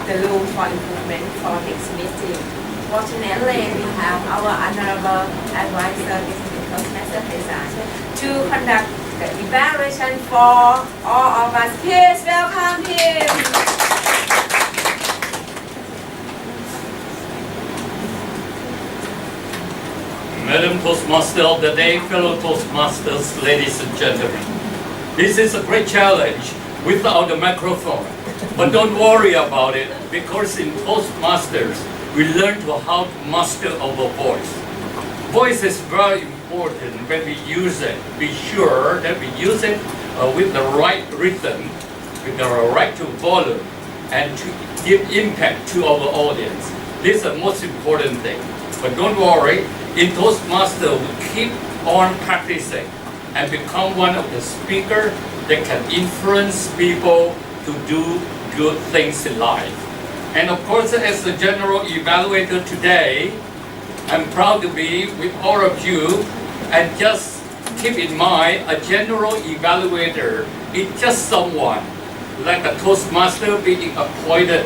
the room for improvement for next meeting. Fortunately, we have our honorable advisor, Mr. Toastmasters, to conduct the evaluation for all of us. Please welcome him. Madam Toastmaster of the day, fellow Toastmasters, ladies and gentlemen. This is a great challenge without a microphone. But don't worry about it, because in Toastmasters, we learn how to master our voice. Voice is very important when we use it. Be sure that we use it with the right rhythm, with the right volume, and to give impact to our audience. This is the most important thing. But don't worry, in Toastmasters, we keep on practicing and become one of the speakers that can influence people to do good things in life. And of course, as the general evaluator today, I'm proud to be with all of you. And just keep in mind, a general evaluator is just someone like a Toastmaster being appointed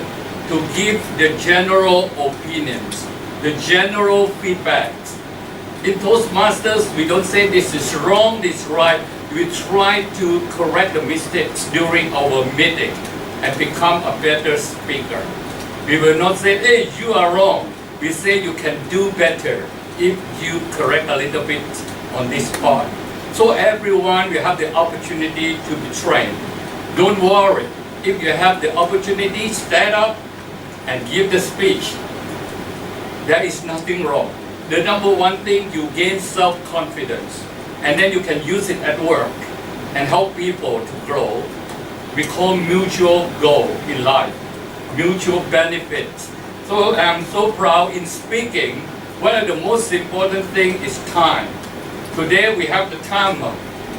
to give the general opinions, the general feedbacks. In Toastmasters, we don't say this is wrong, this is right. We try to correct the mistakes during our meeting and become a better speaker. We will not say, hey, you are wrong. We say you can do better if you correct a little bit on this part. So everyone will have the opportunity to be trained. Don't worry. if you have the opportunity, stand up and give the speech. There is nothing wrong. The number one thing, you gain self-confidence, and then you can use it at work and help people to grow. We call mutual goal in life, mutual benefits. So I'm so proud in speaking. One of the most important thing is time. Today we have the timer.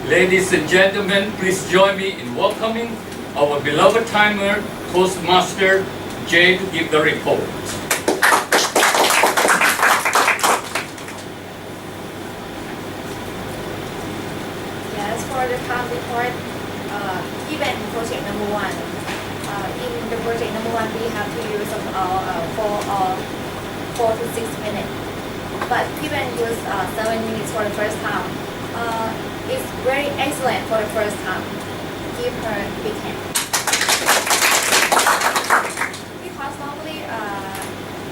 Ladies and gentlemen, please join me in welcoming our beloved timer, Toastmaster Jay, to give the report. Yes, for the time report, event project number one. In the project number one, we have to use about 4 to 6 minutes. But even use 7 minutes for the first time. It's very excellent for the first time. Give her a big hand. Because normally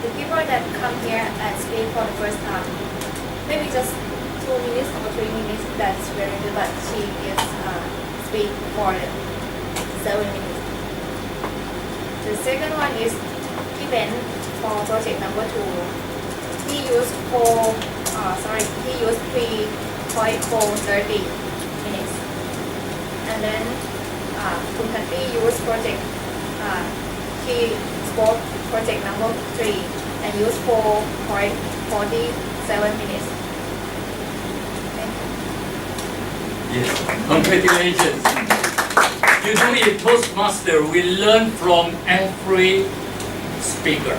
the people that come here and speak for the first time, maybe just 2 minutes or 3 minutes, that's very good, but she is speak for 7 minutes. The second one is event for project number 2. He used 3.430 minutes. And then Kun Happy used project, he spoke project number 3 and used 4.47 minutes. Yes, congratulations. You know, in Toastmaster, we learn from every speaker.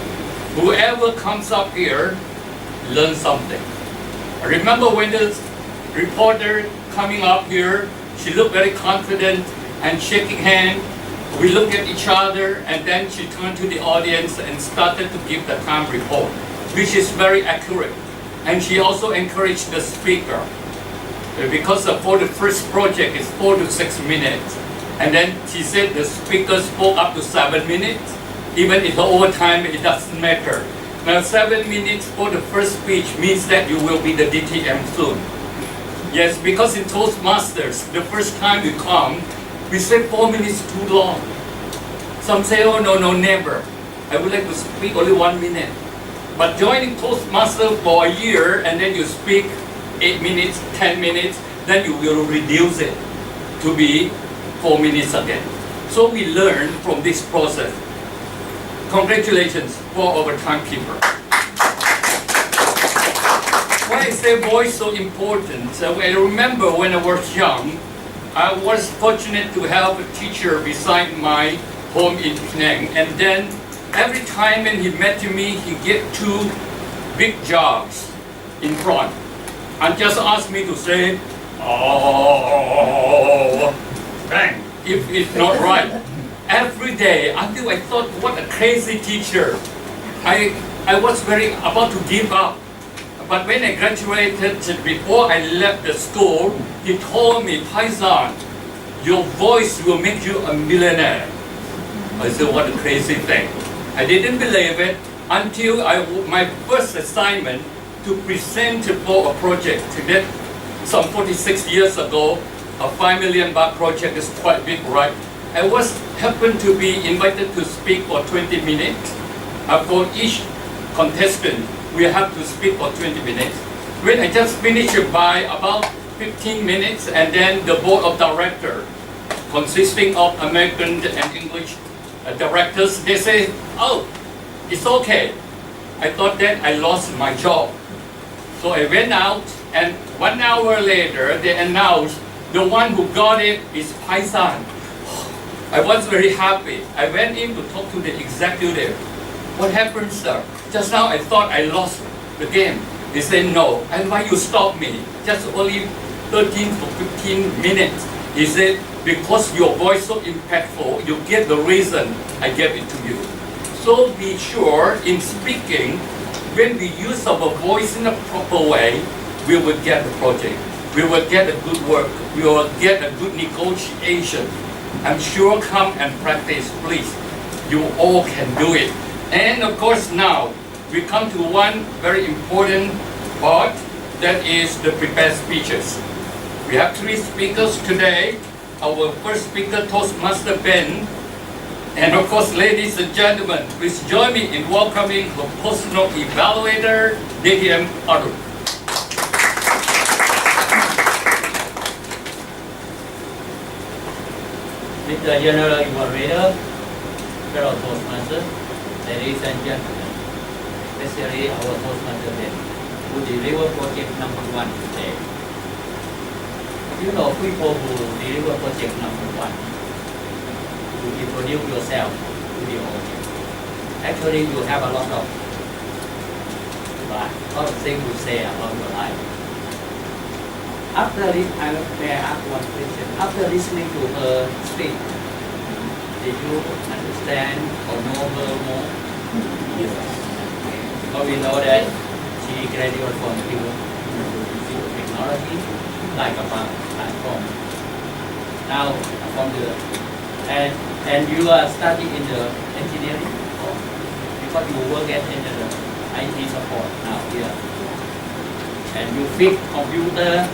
Whoever comes up here, learn something. I remember when the reporter coming up here, she looked very confident and shaking hand. We looked at each other, and then she turned to the audience and started to give the time report, which is very accurate. And she also encouraged the speaker, because for the first project is 4 to 6 minutes. And then she said the speaker spoke up to 7 minutes. Even if overtime, it doesn't matter. Now 7 minutes for the first speech means that you will be the DTM soon. Yes, because in Toastmasters, the first time you come, we say 4 minutes too long. Some say, oh no, never. I would like to speak only 1 minute. But joining Toastmasters for a year and then you speak 8 minutes, 10 minutes, then you will reduce it to be 4 minutes again. So we learn from this process. Congratulations for our timekeeper. Why I say voice so important? I remember when I was young, I was fortunate to have a teacher beside my home in Penang, and then every time when he met me, he get 2 big jobs in front and just asked me to say, oh, bang, if it's not right. Every day until I thought, what a crazy teacher. I was very about to give up. But when I graduated, before I left the school, he told me, Paisan, your voice will make you a millionaire. I said, what a crazy thing. I didn't believe it until my first assignment to present for a project. That some 46 years ago, a 5 million baht project is quite big, right? I happened to be invited to speak for 20 minutes. For each contestant, we have to speak for 20 minutes. When I just finished by about 15 minutes, and then the board of directors, consisting of American and English directors, they say, oh, it's okay. I thought that I lost my job. So I went out, and 1 hour later, they announced the one who got it is Paisan. I was very happy. I went in to talk to the executive. What happened, sir? Just now I thought I lost the game. He said, no. And why you stop me? Just only 13 to 15 minutes. He said, because your voice so impactful, you get the reason I gave it to you. So be sure in speaking, when we use our voice in a proper way, we will get the project. We will get a good work. We will get a good negotiation. I'm sure come and practice, please. You all can do it. And of course now, we come to one very important part, that is the prepared speeches. We have 3 speakers today. Our first speaker, Toastmaster Ben, And of course, ladies and gentlemen, please join me in welcoming the personal evaluator, DTM Arun. Mr. General Evaluator, fellow Toastmasters, ladies and gentlemen, especially our Toastmasters who deliver project number 1 today. You know people who deliver project number 1, who introduce yourself to the audience. Actually, you have a lot of things to say about your life. After this, I may ask one question. After listening to her speak, did you understand or know her more? Yes. Because we know that she graduated from technology, like a platform. Now, from the and you are studying in the engineering, or because you work in the IT support now here, and you fix computer.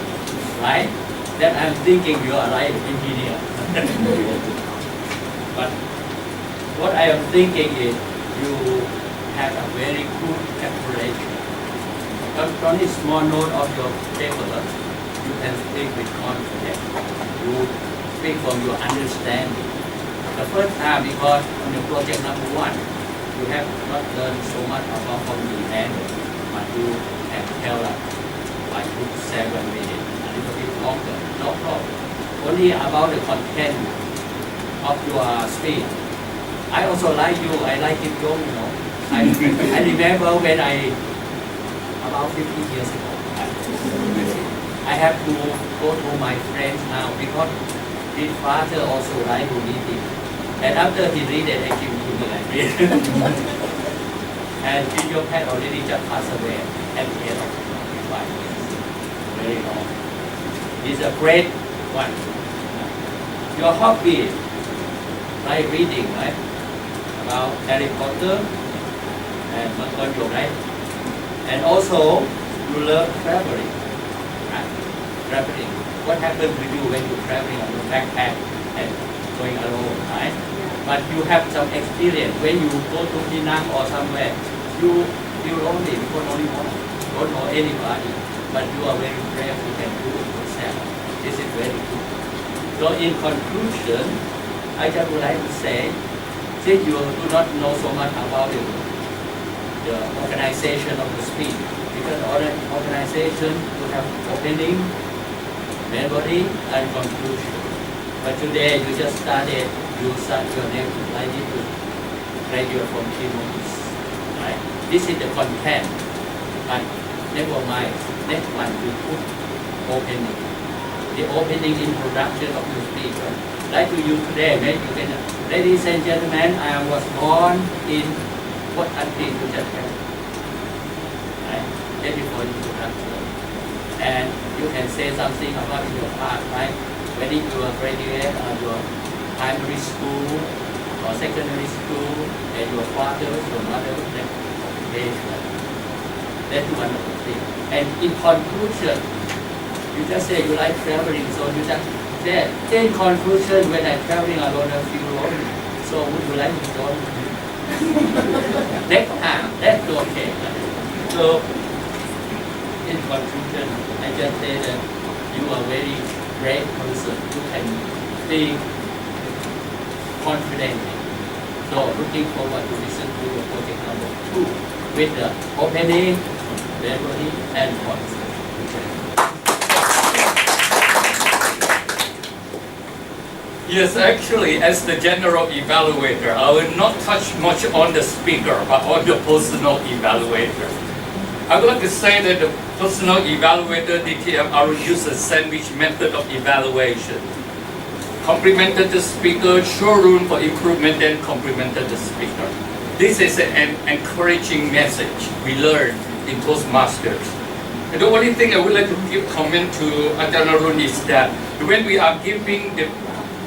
Right? Then I'm thinking you are like engineer. But what I am thinking is you have a very good calculation. From this small note of your paper, you can speak with confidence. You speak from your understanding. The first time, because on the project number 1, you have not learned so much about how you handle, but you can tell us by 7 minutes. A bit longer, no problem. Only about the content of your speech. I also like you, I like it you know. I remember when about 50 years ago, I have to go to my friends now because his father also like to read it. And after he read it, I give it to me, I read it. And your pet already just passed away at the age of 25 years. Very long. It's a great one. Your hobby, like reading, right? About Harry Potter and Marco, right? And also, you love traveling, right? Traveling. What happens with you when you're traveling on your backpack and going alone, right? But you have some experience. When you go to Penang or somewhere, you feel lonely because only one, don't know anybody. But you are very brave, you can do it yourself. This is very good. So in conclusion, I just would like to say, since you do not know so much about the organization of the speech, because organization will have opening, memory, and conclusion. But today you just started, you start your name like this to graduate from keynotes, right? This is the content, but never mind. Next one we put opening. The opening introduction of the speaker. Like to you today, ladies and gentlemen, I was born in what country you just have? Right? That is for introduction. And you can say something about your past, right? Whether you are graduate or your primary school or secondary school, and your father, your mother, that occupation. That's one of the things. And in conclusion, you just say you like traveling, so you just say, in conclusion, when I'm traveling alone, I feel lonely. So would you like to join me? Next time, that's okay. So, in conclusion, I just say that you are a very great person. You can speak confidently. So, looking forward to listen to your project number 2 with the opening, memory, and concept. Yes, actually, as the general evaluator, I will not touch much on the speaker, but on the personal evaluator. I would like to say that the personal evaluator, DTM, uses sandwich method of evaluation. Complimented the speaker, show room for improvement, then complimented the speaker. This is an encouraging message we learned in Toastmasters. And the only thing I would like to give comment to Ajahn Arun is that when we are giving the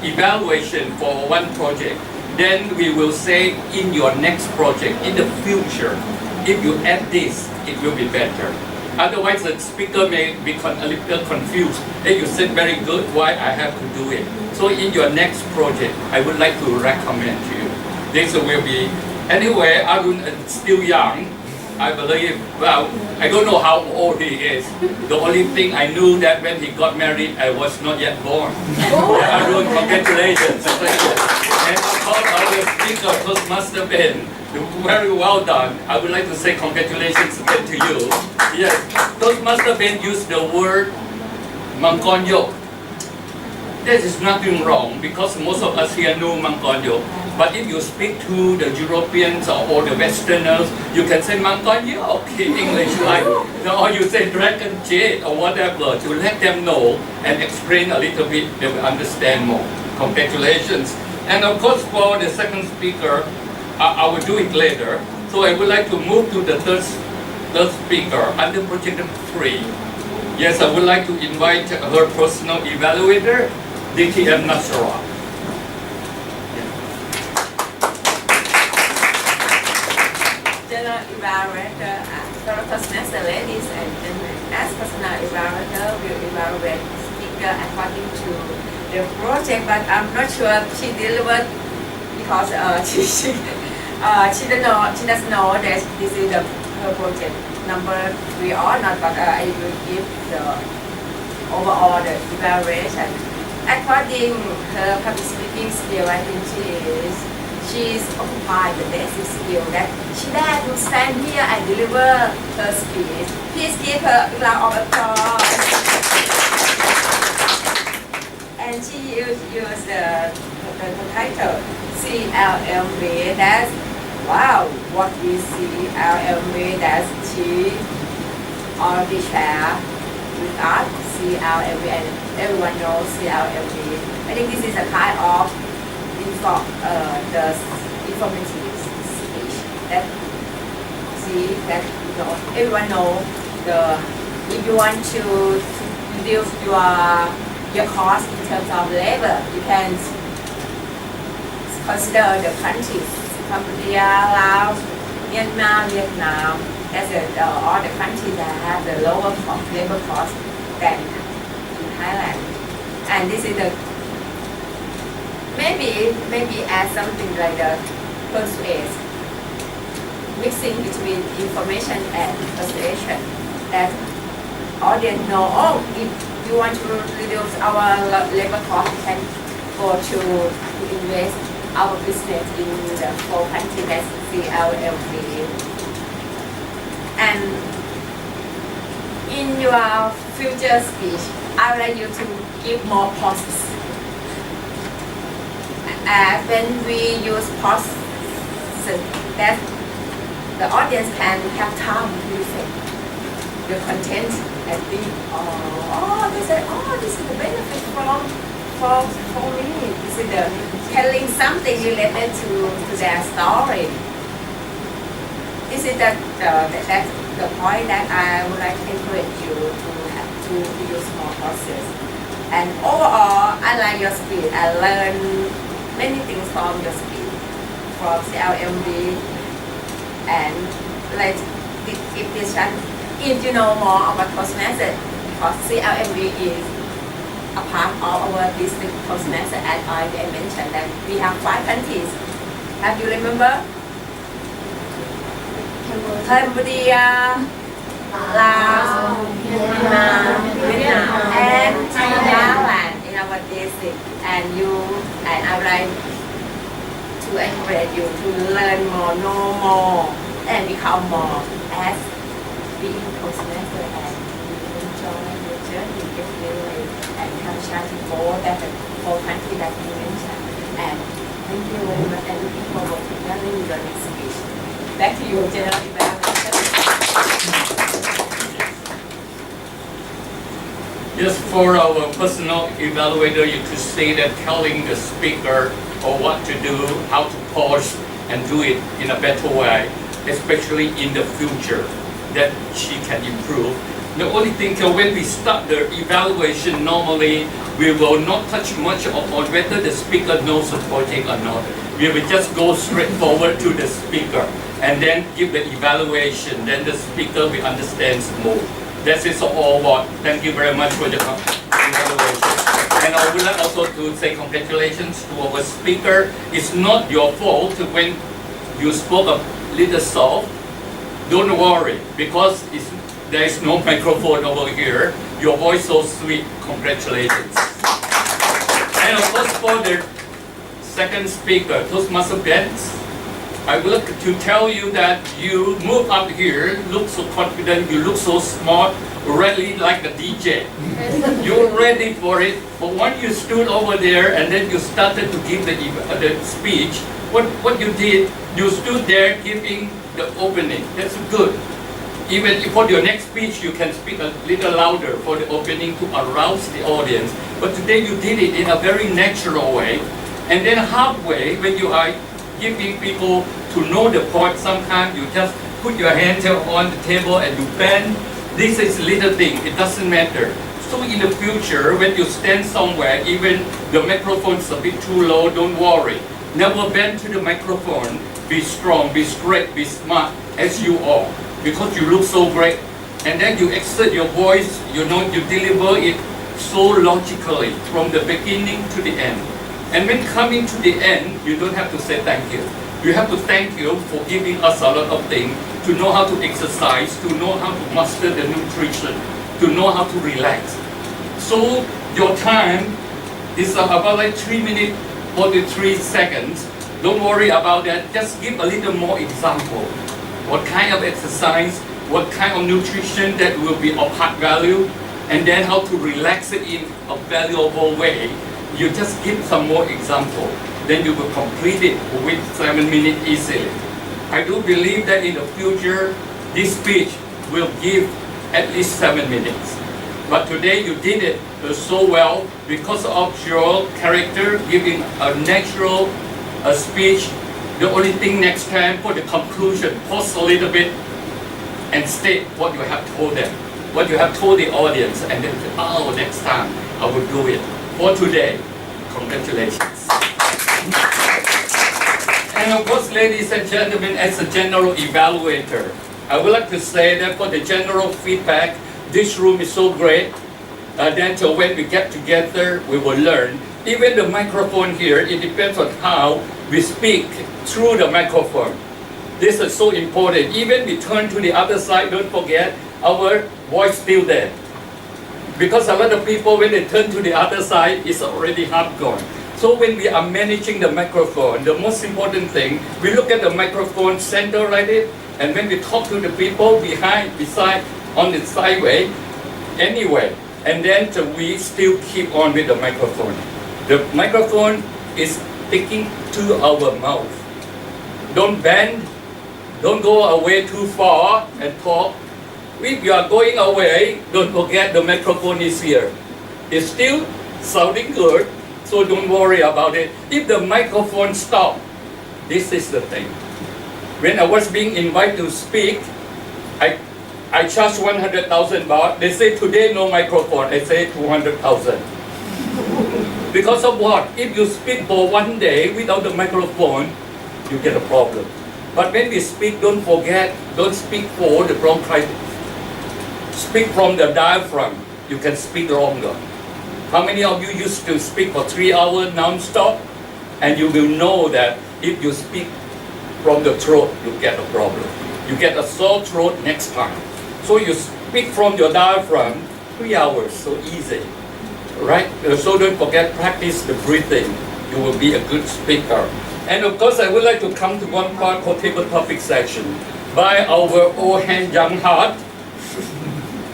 evaluation for one project, then we will say in your next project, in the future, if you add this, it will be better. Otherwise, the speaker may become a little confused. Hey, you said very good, why I have to do it? So in your next project, I would like to recommend to you this will be, anyway, Arun is still young. I believe, well, I don't know how old he is. The only thing I knew that when he got married, I was not yet born. Arun, congratulations. And of course, our speaker, Toastmaster Ben, very well done. I would like to say congratulations again to you. Yes, Toastmaster Ben used the word Mangkonyo. There is nothing wrong because most of us here know Mangkonyo. But if you speak to the Europeans or the Westerners, you can say Mangkonyo, okay, English, like, or you say dragon jade or whatever to let them know and explain a little bit, they will understand more. Congratulations. And of course, for the second speaker, I will do it later. So I would like to move to the third speaker under project 3. Yes, I would like to invite her personal evaluator, DTM Nasara. General evaluator, Toastmasters, ladies and gentlemen, as personal evaluator will evaluate speaker according to the project, but I'm not sure she delivered because she doesn't know that this is her project number 3 or not, but I will give the overall the evaluation. According her public speaking skill, I think she's occupied the basic skill that she dared to stand here and deliver her speech. Please give her a round of applause. And she used the title CLMV. That's wow. What is CLMV? That she already shared with us. CLMV, and everyone knows CLMV. I think this is a kind of the informative speech that everyone know if you want to reduce your cost in terms of labor, you can consider the countries Cambodia, Laos, Myanmar, Vietnam. That's all the countries that have the lower labor cost than in Thailand. And this is the maybe add something like the persuade, mixing between information and persuasion, that audience know, oh, if you want to reduce our labor cost, we can go to invest our business in the 4 countries that's CLMV. And in your future speech, I would like you to give more pauses. When we use pause, that the audience can have time to listen the content and think, they say, this is the benefit for me. This is the telling something related to their story. This is that's the point that I would like to encourage you to use more pauses. And overall, I like your speech. I learned many things from your speech, from CLMV, and like if you know more about Toastmasters, because CLMV is a part of our district Toastmasters, as I mentioned that we have 5 countries. Have you remember? Cambodia, Laos, Myanmar, Vietnam, and Thailand in our district. And I would like to encourage you to learn more, know more, and become more as being Toastmaster, and enjoy the journey definitely, and have a chance to go that the 4 countries that you mentioned. And thank you very much, and looking forward to hearing your next speech. Back to you, General Evaluator. Yes, for our personal evaluator, you could say that telling the speaker or what to do, how to pause and do it in a better way, especially in the future, that she can improve. The only thing when we start the evaluation, normally we will not touch much on whether the speaker knows the project or not. We will just go straight forward to the speaker and then give the evaluation. Then the speaker will understand more. That is all. Thank you very much for the evaluation. And I would like also to say congratulations to our speaker. It's not your fault when you spoke a little soft. Don't worry, because there is no microphone over here. Your voice so sweet. Congratulations. And of course, for the second speaker, Toastmaster Benz, I would like to tell you that you move up here, look so confident, you look so smart, really like the DJ. You're ready for it. But when you stood over there and then you started to give the speech, what you did, you stood there giving the opening. That's good. Even for your next speech, you can speak a little louder for the opening to arouse the audience. But today you did it in a very natural way. And then halfway, when you are giving people to know the point, sometimes you just put your hand on the table and you bend. This is a little thing, it doesn't matter. So in the future, when you stand somewhere, even the microphone is a bit too low, don't worry. Never bend to the microphone. Be strong, be straight, be smart as you are, because you look so great. And then you exert your voice, you deliver it so logically from the beginning to the end. And when coming to the end, you don't have to say thank you. You have to thank you for giving us a lot of things, to know how to exercise, to know how to master the nutrition, to know how to relax. So your time is about like 3 minutes, 43 seconds. Don't worry about that. Just give a little more example. What kind of exercise, what kind of nutrition that will be of high value, and then how to relax it in a valuable way. You just give some more example. Then you will complete it with 7 minutes easily. I do believe that in the future, this speech will give at least 7 minutes. But today you did it so well because of your character, giving a natural speech. The only thing next time for the conclusion, pause a little bit and state what you have told them, what you have told the audience, and then next time I will do it. For today, congratulations. And of course, ladies and gentlemen, as a general evaluator, I would like to say that for the general feedback, this room is so great that when we get together, we will learn. Even the microphone here, it depends on how we speak through the microphone. This is so important. Even we turn to the other side, don't forget, our voice still there. Because a lot of people, when they turn to the other side, it's already half gone. So when we are managing the microphone, the most important thing, we look at the microphone center like it, and when we talk to the people behind, beside, on the sideway, anyway, and then we still keep on with the microphone. The microphone is sticking to our mouth. Don't bend, don't go away too far and talk. If you are going away, don't forget the microphone is here. It's still sounding good, so don't worry about it. If the microphone stops, this is the thing. When I was being invited to speak, I charged 100,000 baht. They say today no microphone. I say 200,000. Because of what? If you speak for one day without the microphone, you get a problem. But when we speak, don't forget, don't speak for the bronchitis. Speak from the diaphragm. You can speak longer. How many of you used to speak for 3 hours non-stop? And you will know that if you speak from the throat, you get a problem. You get a sore throat next time. So you speak from your diaphragm, 3 hours, so easy. Right? So don't forget, practice the breathing. You will be a good speaker. And of course, I would like to come to one part called table topic section by our old hand young heart.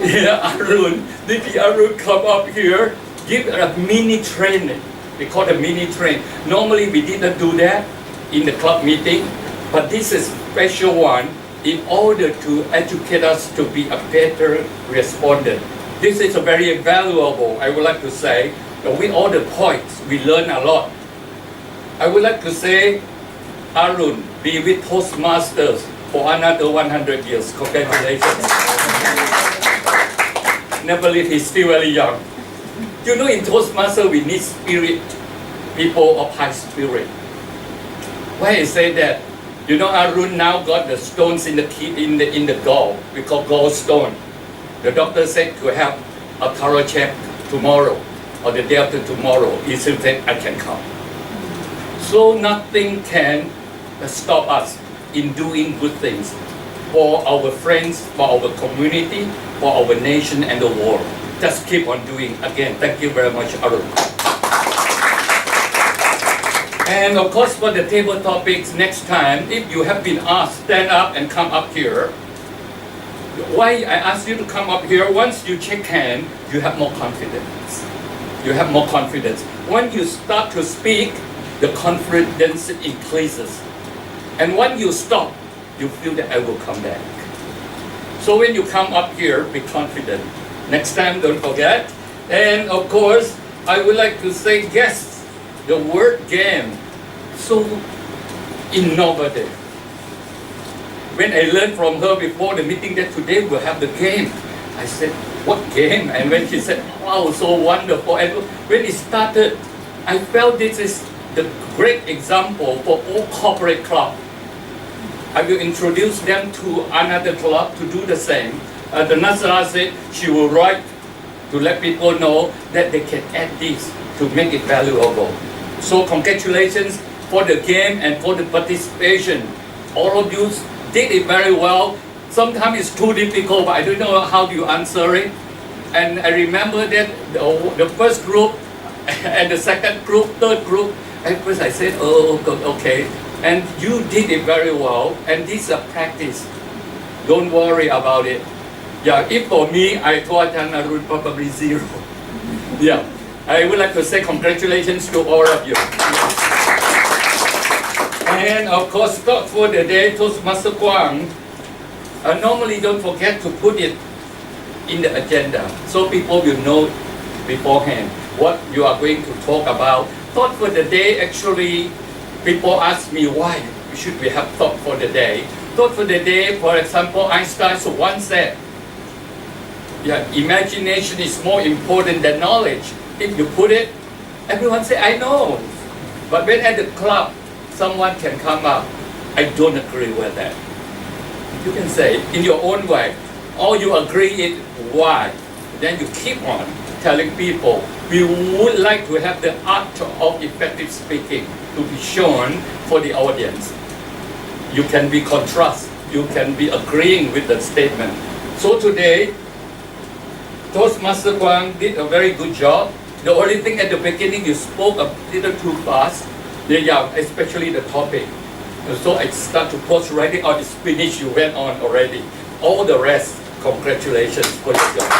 Yeah, Arun, Didi Arun come up here, give a mini training. We call it a mini train. Normally we didn't do that in the club meeting, but this is a special one in order to educate us to be a better respondent. This is a very valuable, I would like to say, with all the points, we learn a lot. I would like to say, Arun, be with Toastmasters for another 100 years. Congratulations. Never believe he's still very young. You know, in Toastmasters, we need spirit, people of high spirit. Why I say that? You know, Arun now got the stones in the gall. We call gallstone. The doctor said to have a thorough check tomorrow, or the day after tomorrow, he still said, I can come. So nothing can stop us in doing good things for our friends, for our community, for our nation and the world. Just keep on doing. Again, thank you very much, Arun. And of course, for the table topics next time, if you have been asked, stand up and come up here. Why I ask you to come up here? Once you shake hand, you have more confidence. You have more confidence. When you start to speak, the confidence increases. And when you stop, you feel that I will come back. So when you come up here, be confident. Next time, don't forget. And of course, I would like to say, yes, the word game, so innovative. When I learned from her before the meeting that today we'll have the game, I said, what game? And when she said, wow, so wonderful. And when it started, I felt this is the great example for all corporate clubs. I will introduce them to another club to do the same. The Nasra said she will write to let people know that they can add this to make it valuable. So congratulations for the game and for the participation. All of you did it very well. Sometimes it's too difficult, but I don't know how do you answer it. And I remember that the first group and the second group, third group, at first I said, oh, okay. And you did it very well, and this is a practice. Don't worry about it. Yeah, if for me, I thought Arun probably 0. Yeah, I would like to say congratulations to all of you. And of course, thought for the day, Toastmaster Kwang. Normally don't forget to put it in the agenda, so people will know beforehand what you are going to talk about. Thought for the day, actually, people ask me why should we have thought for the day. Thought for the day, for example, Einstein once said, yeah, imagination is more important than knowledge. If you put it, everyone say, I know. But when at the club, someone can come up, I don't agree with that. You can say in your own way, or you agree it, why? Then you keep on telling people, we would like to have the art of effective speaking to be shown for the audience. You can be contrast, you can be agreeing with the statement. So today, Toastmaster Kwang did a very good job. The only thing at the beginning, you spoke a little too fast, yeah, especially the topic. So I start to post writing out, it's finished, you went on already. All the rest, congratulations for your job.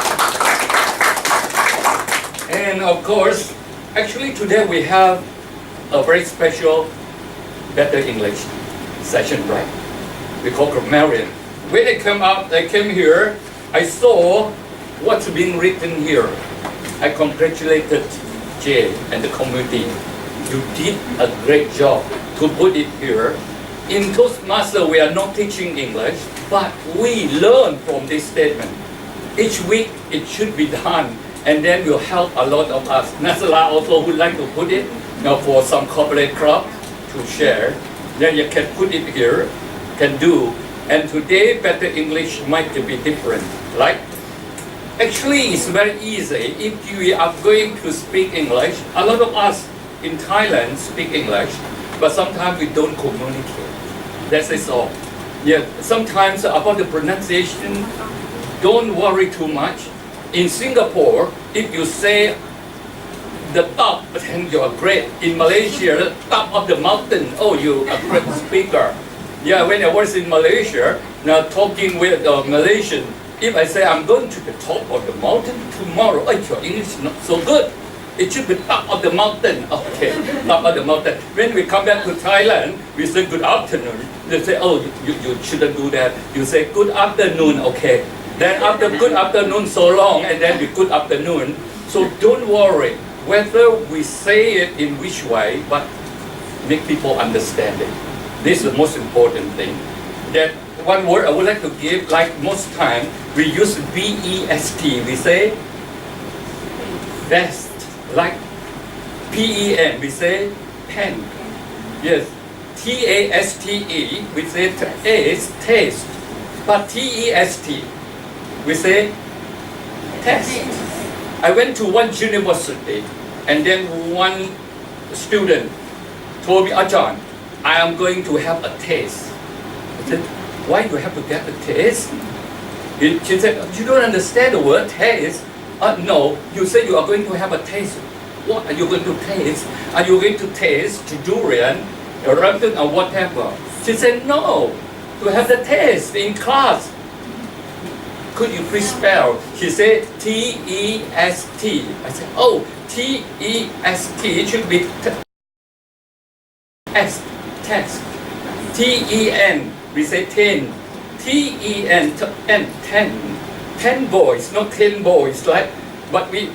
And of course, actually today we have a very special Better English session, right? We call grammarian. When I came here, I saw what's being written here. I congratulated Jay and the community. You did a great job to put it here. In Toastmaster, we are not teaching English, but we learn from this statement. Each week, it should be done, and then will help a lot of us. Nasala also would like to put it for some corporate club to share. Then you can put it here, can do. And today, Better English might be different, right? Actually, it's very easy. If you are going to speak English, a lot of us in Thailand speak English, but sometimes we don't communicate. That is all. Yeah, sometimes about the pronunciation, don't worry too much. In Singapore, if you say the top, then you are great. In Malaysia, the top of the mountain, oh, you are a great speaker. Yeah, when I was in Malaysia, now talking with a Malaysian, if I say I'm going to the top of the mountain tomorrow, oh, your English is not so good. It should be top of the mountain. Okay, top of the mountain. When we come back to Thailand, we say good afternoon. They say, oh, you shouldn't do that. You say good afternoon, okay. Then after good afternoon so long, and then we good afternoon. So don't worry whether we say it in which way, but make people understand it. This is the most important thing. That one word I would like to give, like most time, we use BEST. We say best. Like PEN, we say pen. Yes. TASTE, we say taste. But TEST, we say test. I went to one university. And then one student told me, Ajahn, I am going to have a taste. I said, why do you have to get a taste? She said, you don't understand the word taste. No, you said you are going to have a taste. What are you going to taste? Are you going to taste durian, rambutan, or whatever? She said, no, to have the taste in class. Could you please spell? She said, T-E-S-T. I said, oh, T-E-S-T, it should be S, test. T-E-N, we say 10. T-E-N, 10. 10 boys, not 10 boys, right? But we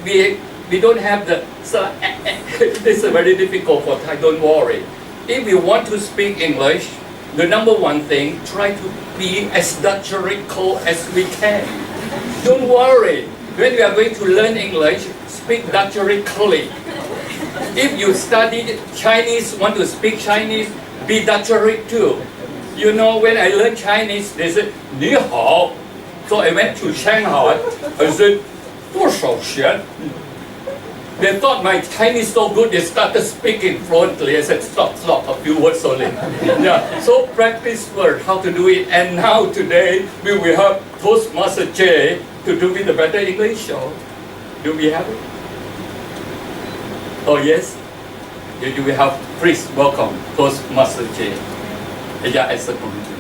don't have the, so it's very difficult for Thai, don't worry. If you want to speak English, the number one thing, try to be as Dutcherical as we can. Don't worry, when we are going to learn English, speak Dutcherically. If you study Chinese, want to speak Chinese, be Dutcheric too. You know, when I learned Chinese, they said, 你好. So I went to Shanghai. I said, 多少钱? They thought my Chinese so good, they started speaking fluently. I said, stop, a few words only. Yeah, so practice word, how to do it. And now today, we will have Toastmaster J to do with the better English show. Do we have it? Oh, yes? Do we have, please welcome Toastmaster J. Yeah, as a community.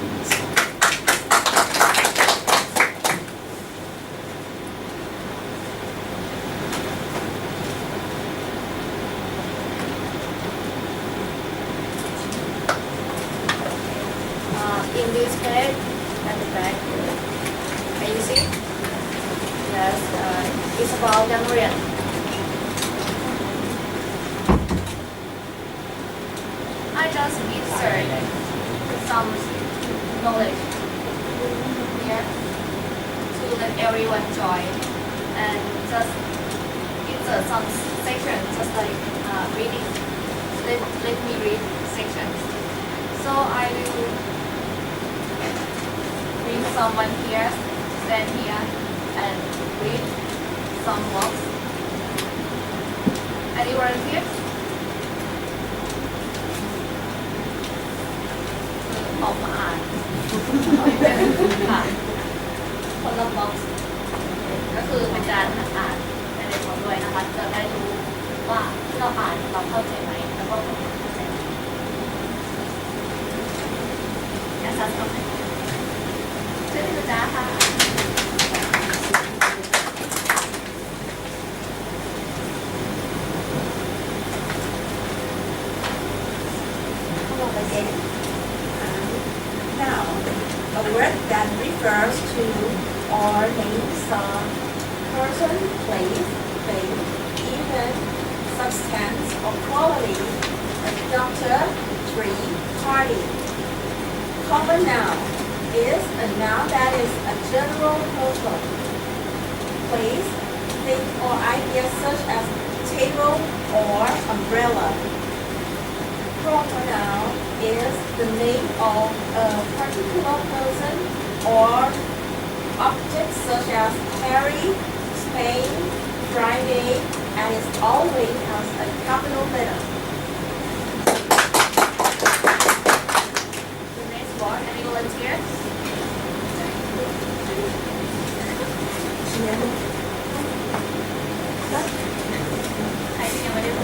In this page, at the back, can you see? Yes, it's about Durian. I just researched some knowledge here to let everyone join, and just insert some sections, just like reading. Let me read sections. So I will bring someone here, stand here, and read some words. Any volunteers? ออกมาอ่านค่ะคนละบ็อกซ์ก็คือเป็นการอ่านในเรื่องด้วยนะคะจะได้รู้ว่าที่เราอ่านเราเข้าใจไหมแล้วก็เข้าใจไหมแอสซัสก็ไหมชื่อจ้าค่ะ Now, a word that refers to or names some person, place, thing, event, substance, or quality, like doctor, tree, party. Common noun is a noun that is a general purpose. Place, thing, or idea such as table or umbrella. Proper noun is the name of a particular person or object such as Harry, Spain, Friday, and it always has a capital letter. The next word, any volunteers? I think I'm ready to go.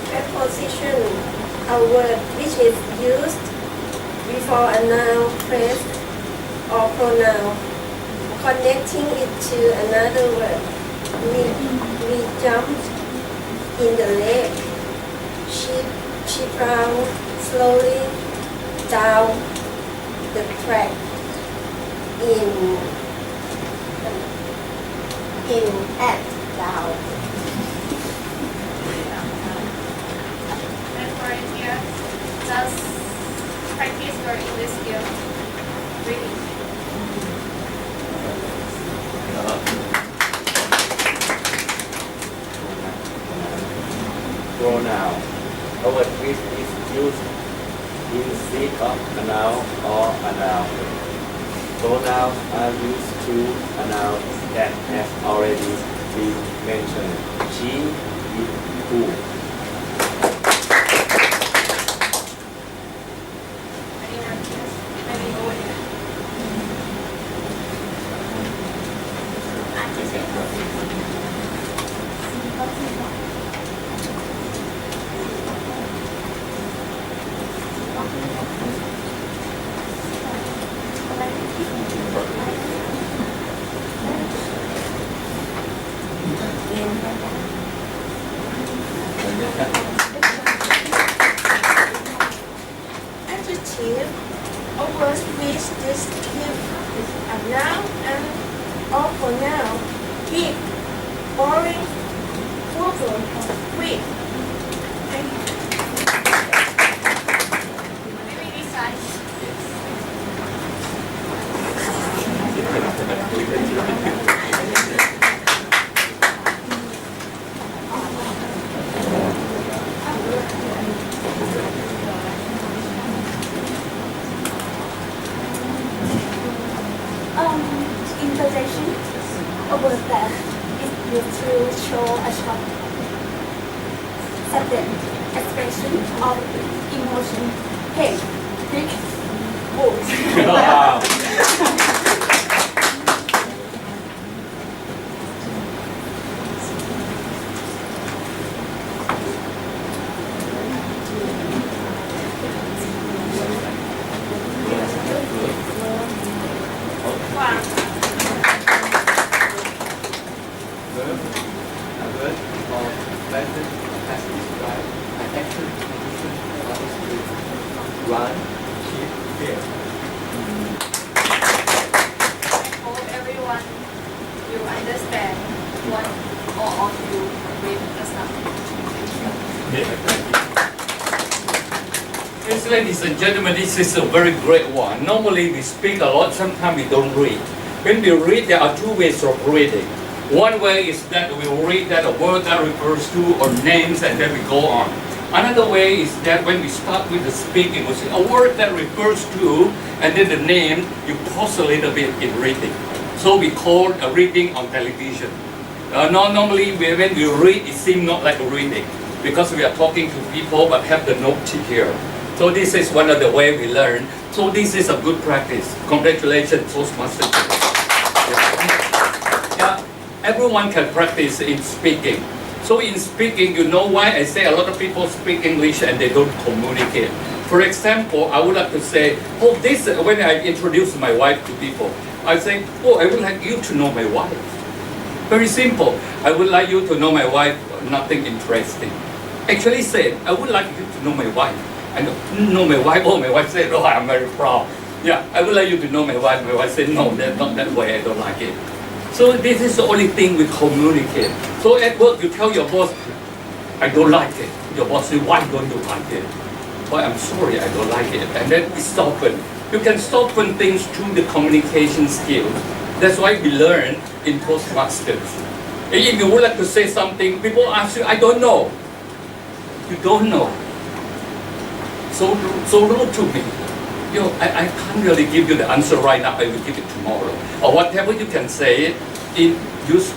Preposition, a word which is used before a noun, phrase, or pronoun, connecting it to another word. We jumped in the lake. She drowned slowly down the track in and down. And for in here, just practice your English skills. Reading. Pronoun. Our twist is used instead of a noun or a noun. Pronouns are used to a noun that has already been mentioned. She, it, who. Anyone here? Maybe over here. Adjective, a word which describes a noun and or pronoun. Big, boring, problem, quick. Maybe this side. Interjection, a word that is used to show a short sudden expression of emotion. Hey, big, bold. Verb, a word or sentence has described an action, condition, or experience. Run, keep, fear. I hope everyone you understand what all of you read just now. Yes, ladies and gentlemen, this is a very great one. Normally we speak a lot, sometimes we don't read. When we read, there are two ways of reading. One way is that we read that a word that refers to or names and then we go on. Another way is that when we start with the speaking, we say a word that refers to and then the name, you pause a little bit in reading. So we call a reading on television. Normally when we read, it seems not like a reading because we are talking to people but have the note here. So this is one of the way we learn. So this is a good practice. Congratulations, Toastmasters. Yeah, everyone can practice in speaking. So in speaking, you know why I say a lot of people speak English and they don't communicate. For example, I would like to say, oh, this when I introduce my wife to people, I say, oh, I would like you to know my wife. Very simple. I would like you to know my wife, nothing interesting. Actually said, I would like you to know my wife. I know my wife. Oh, my wife said, oh, I'm very proud. Yeah, I would like you to know my wife. My wife said, no, that's not that way. I don't like it. So this is the only thing we communicate. So at work, you tell your boss, I don't like it. Your boss says, why don't you like it? Well, I'm sorry, I don't like it. And then we soften. You can soften things through the communication skills. That's why we learn in Toastmasters. If you would like to say something, people ask you, I don't know. You don't know. So rude to me. You know, I can't really give you the answer right now. I will give it tomorrow. Or whatever you can say, use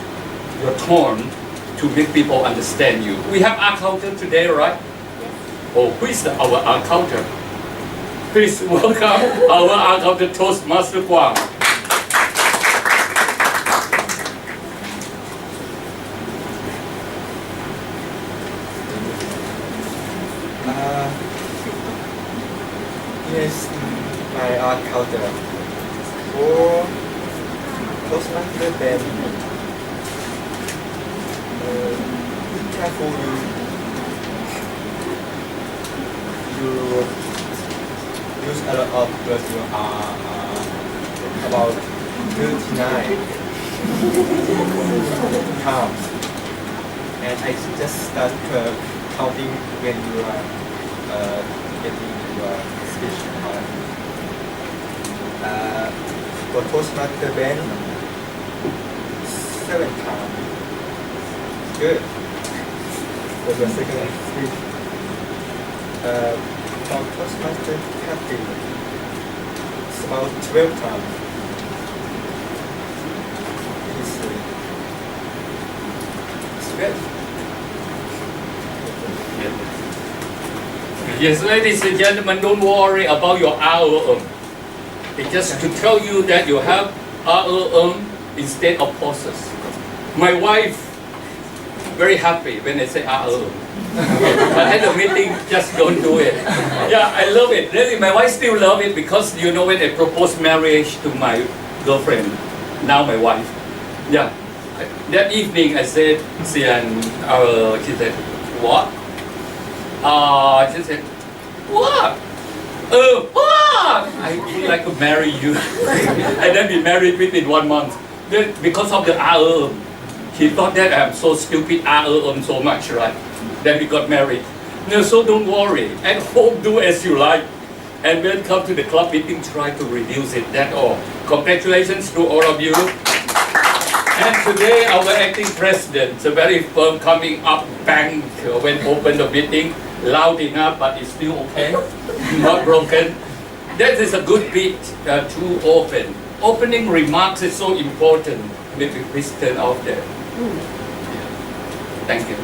your tone to make people understand you. We have our counter today, right? Yes. Oh, who is our counter? Please welcome our counter Toastmaster Kwang. Yes, my art counter. For Toastmaster, then carefully you use a lot of virtual about 39 times. And I just start counting when you are getting your speech part. For Toastmaster band, 7 times. Good. For the second speech. For Toastmaster captain, it's about 12 times. It's good. Yes, ladies and gentlemen, don't worry about your ROM. It's just to tell you that you have ROM instead of pauses. My wife very happy when I say ROM. But at the meeting, just don't do it. Yeah, I love it. Really, my wife still love it because you know when I proposed marriage to my girlfriend, now my wife. Yeah, that evening I said, she said, what? She said, what? What? I would like to marry you. And then we married within 1 month. Then because of the ROM, she thought that I'm so stupid, ROM so much, right? Then we got married. No, so don't worry. At home, do as you like. And when come to the club meeting, try to reduce it. That's all. Congratulations to all of you. And today, our acting president, a very firm coming up, bang, when open the meeting, loud enough, but it's still okay, not broken. That is a good bit to open. Opening remarks is so important. Maybe please turn off there. Thank you.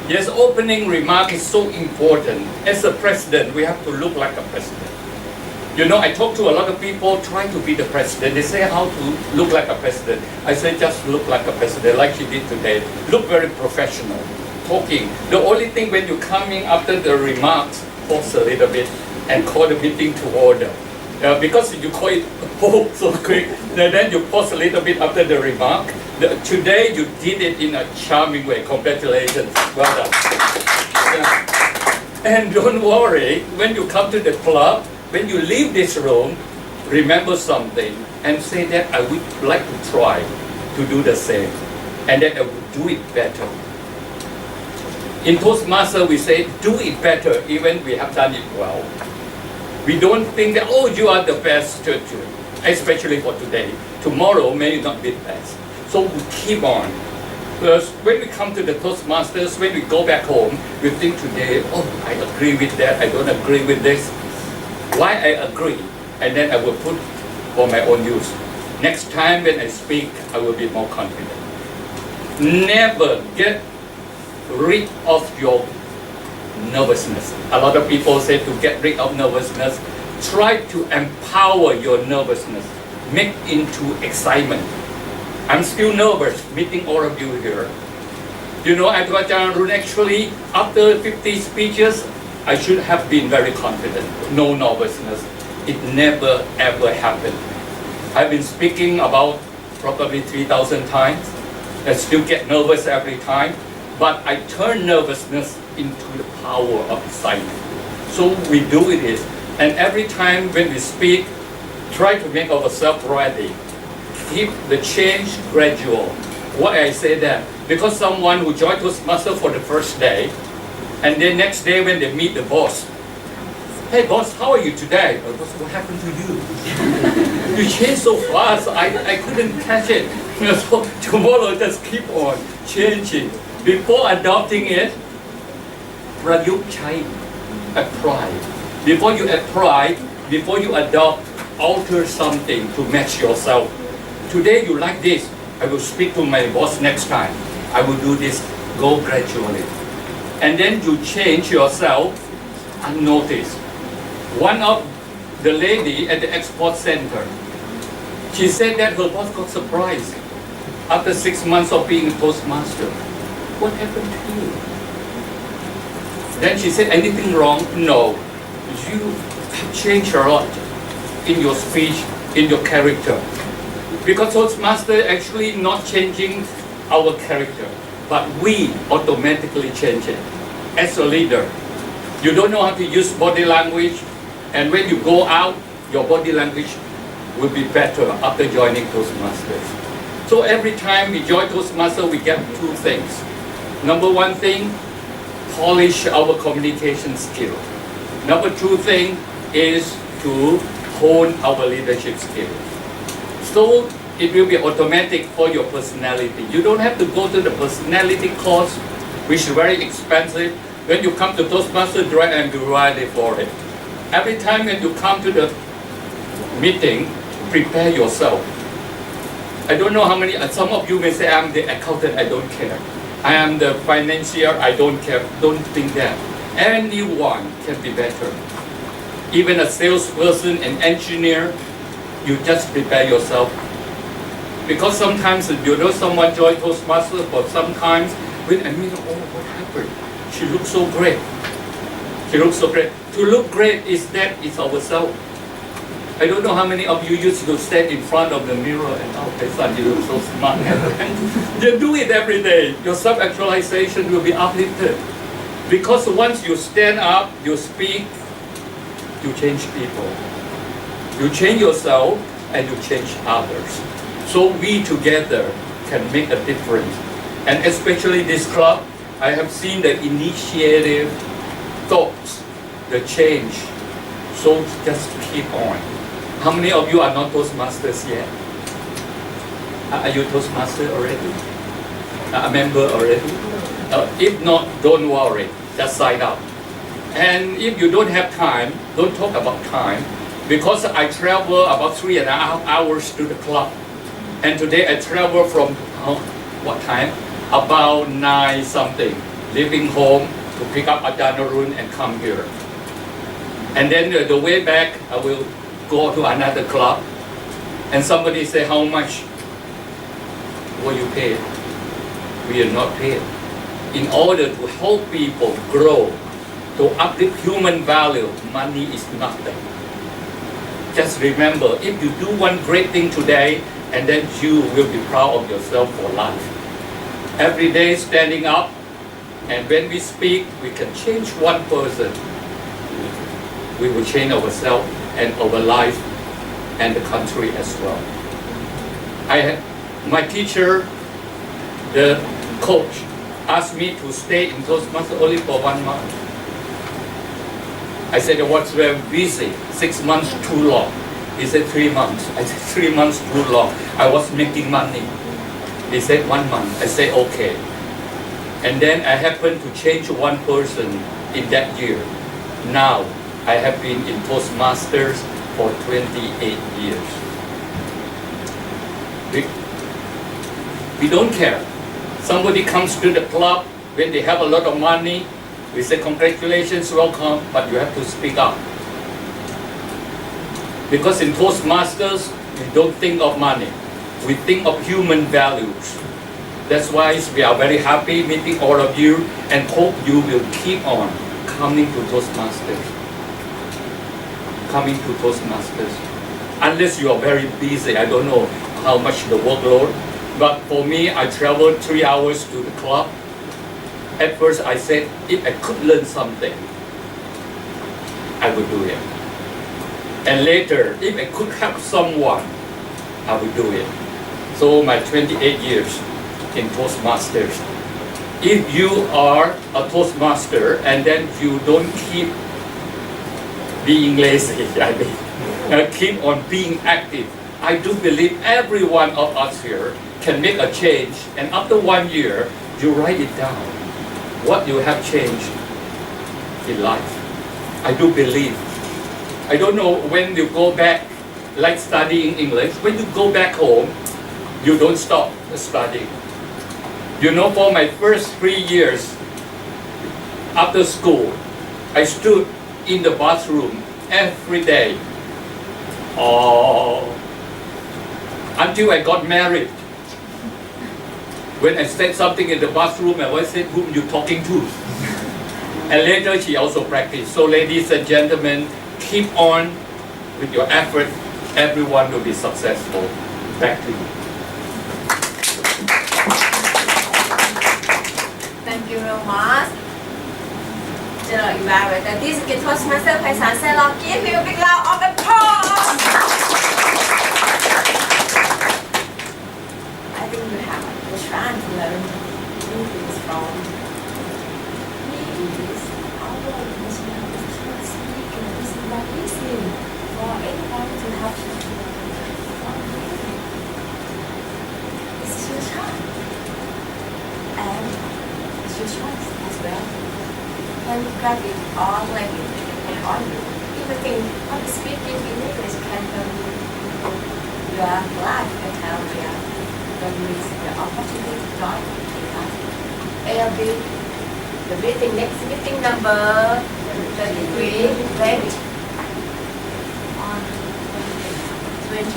Yes, opening remark is so important. As a president, we have to look like a president. You know, I talk to a lot of people trying to be the president. They say how to look like a president. I say just look like a president, like she did today. Look very professional, talking. The only thing when you're coming after the remarks, pause a little bit and call the meeting to order. Because you call it so quick, then you pause a little bit after the remark. Today you did it in a charming way. Congratulations. Well done. Yeah. And don't worry, when you come to the club, when you leave this room, remember something and say that I would like to try to do the same and that I would do it better. In Toastmasters, we say do it better even we have done it well. We don't think that, oh, you are the best, especially for today. Tomorrow may not be the best. So we keep on. Because when we come to the Toastmasters, when we go back home, we think today, oh, I agree with that, I don't agree with this. Why I agree, and then I will put for my own use. Next time when I speak, I will be more confident. Never get rid of your nervousness. A lot of people say to get rid of nervousness, try to empower your nervousness, make into excitement. I'm still nervous meeting all of you here. You know, actually, after 50 speeches, I should have been very confident, no nervousness. It never ever happened. I've been speaking about probably 3,000 times. I still get nervous every time, but I turn nervousness into the power of excitement. So we do it is, and every time when we speak, try to make ourselves ready. Keep the change gradual. Why I say that? Because someone who joined Toastmasters for the first day, and then next day when they meet the boss, hey boss, how are you today? Oh, boss, what happened to you? You changed so fast, I couldn't catch it. So tomorrow just keep on changing. Before adopting it, ประยุกต์ใช้ apply. Before you apply, before you adopt, alter something to match yourself. Today you like this, I will speak to my boss next time. I will do this, go gradually. And then you change yourself unnoticed. One of the lady at the export center, she said that her boss got surprised after 6 months of being a Toastmaster. What happened to you? Then she said, anything wrong? No. You have changed a lot in your speech, in your character. Because Toastmaster actually not changing our character, but we automatically change it. As a leader, You don't know how to use body language, and when you go out, your body language will be better after joining Toastmasters. So every time we join Toastmasters, we get two things. Number one thing, polish our communication skill. Number two thing is to hone our leadership skills. So it will be automatic for your personality. You don't have to go to the personality course, which is very expensive. When you come to Toastmasters, try and be ready for it. Every time when you come to the meeting, prepare yourself. I don't know how many, some of you may say, I'm the accountant, I don't care. I am the financier, I don't care. Don't think that. Anyone can be better. Even a salesperson, an engineer, you just prepare yourself. Because sometimes you know someone joined Toastmasters, but sometimes when I meet, oh, what happened? She looks so great. She looks so great. To look great is that it's ourselves. I don't know how many of you used to stand in front of the mirror and oh, my son, you look so smart. You do it every day. Your self-actualization will be uplifted. Because once you stand up, you speak, you change people. You change yourself and you change others. So we together can make a difference. And especially this club, I have seen the initiative, thoughts, the change. So just keep on. How many of you are not Toastmasters yet? Are you Toastmaster already? A member already? If not, don't worry, just sign up. And if you don't have time, don't talk about time, because I travel about 3.5 hours to the club. And today I travel from, what time? About 9 something, leaving home to pick up Adanarun and come here. And then the way back, I will go to another club, and somebody say, how much were you paid? We are not paid. In order to help people grow, to uplift human value, money is nothing. Just remember, if you do one great thing today, and then you will be proud of yourself for life. Every day standing up, and when we speak, we can change one person. We will change ourselves and our life and the country as well. My teacher, the coach, asked me to stay in Toastmasters only for 1 month. I said I was very busy, 6 months too long. He said 3 months. I said 3 months too long. I was making money. He said 1 month. I said okay. And then I happened to change one person in that year. Now, I have been in Toastmasters for 28 years. We don't care. Somebody comes to the club when they have a lot of money, we say congratulations, welcome, but you have to speak up. Because in Toastmasters, we don't think of money. We think of human values. That's why we are very happy meeting all of you and hope you will keep on coming to Toastmasters. Coming to Toastmasters. Unless you are very busy, I don't know how much the workload, but for me, I traveled 3 hours to the club. At first I said, if I could learn something, I would do it. And later, if I could help someone, I would do it. So my 28 years in Toastmasters. If you are a Toastmaster and then you don't keep being lazy, keep on being active, I do believe every one of us here can make a change, and after 1 year, you write it down. What you have changed in life. I do believe. I don't know when you go back, like studying English, when you go back home, you don't stop studying. You know, for my first 3 years after school, I stood in the bathroom every day. Until I got married. When I said something in the bathroom, my wife said, whom you talking to? And later she also practiced. So ladies and gentlemen, keep on with your effort. Everyone will be successful. Back to you. Thank you very much. general evaluator. This is Toastmaster Paisan Selong. Give him a big round of applause. I think you have the chance to learn new things from me. Is our international speaker is not easy for anyone to have. It's your chance, and it's your choice as well. Can grab it or let it depend on you. If you think public speaking in English can help you are glad to tell you when you receive the opportunity to join the class. ALB, the next meeting number 33, ready on 28.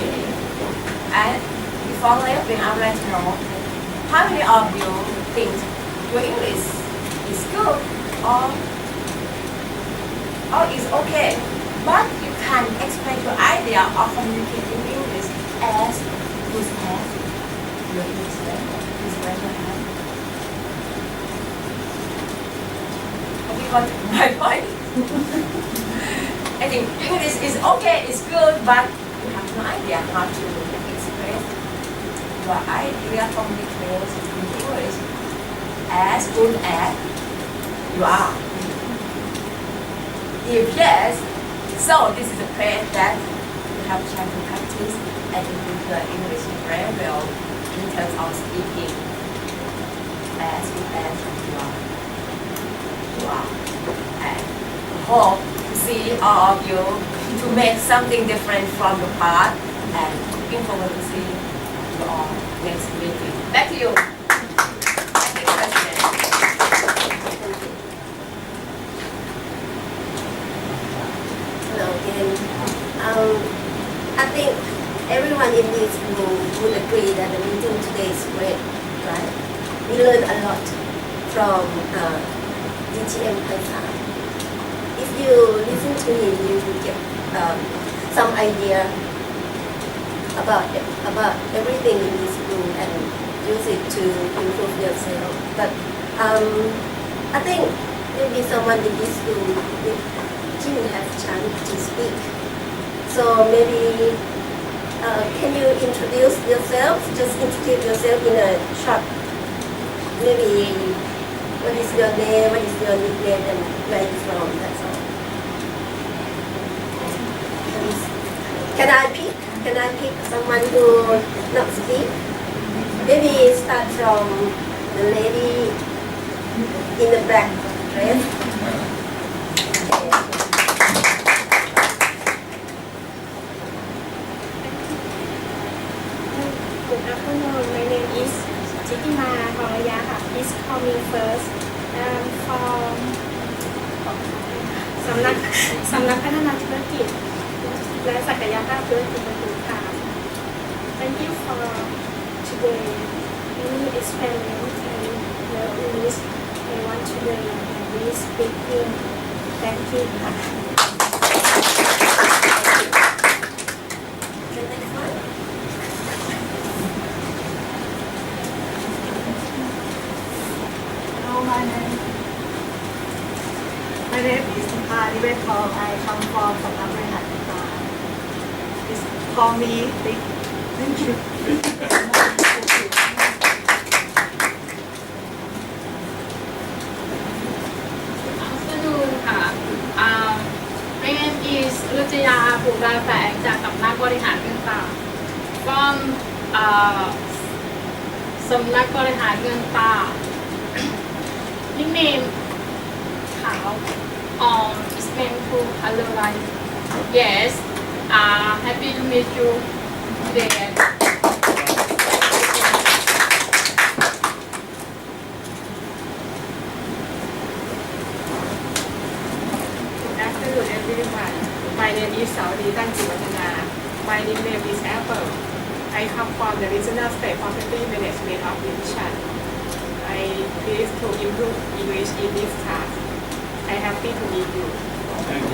And before leaving, I would like to know how many of you think your English is good or is okay, but you can explain your idea of communicating English as good as your English level is better than. Have you got my point? I think English is okay, it's good, but you have no idea how to express your idea communication in English as good as you are. If yes, so this is a place that you have tried to practice and improve your English very well in terms of speaking as good as you are. And I hope to see all of you to make something different from the past, and looking forward to see you all next meeting. Back to you. Thank you, President. Hello again. I think everyone in this room would agree that the meeting today is great, right? We learned a lot from DTM Paisan. If you listen to him, you will get some idea about everything in this room and use it to improve yourself. But I think maybe someone in this room didn't have a chance to speak. So maybe can you introduce yourself? Just introduce yourself in a short. Maybe what is your name? What is your nickname? And where you from? That's all. Can I pick? Can I pick someone who not speak? Maybe start from the lady in the black dress. Good afternoon. My name is Chitima Horaya. Please call me first. I'm from สำนักพัฒนาธุรกิจและศักยภาพธุรกิจประตูค่ะ Thank you for today. Any experiment and learn English I want to learn and we speaking. Thank you ค่ะ Hello, my name is Nivet Tong. I come from สำนักบริหารการ Please call me Vic. Thank you. Afternoon ค่ะ My name is รุจยาภูมิราแฝงจากสำนักบริหารเงินตรา from สำนักบริหารเงินตรา nickname ขาว is name to hello life. Yes, happy to meet you today. Good afternoon, everyone. My name is Saudi Tanjiwatana. My nickname is Apple. I come from the Regional State Property Management of Division. I pleased to improve English in this class. I'm happy to meet you. Thank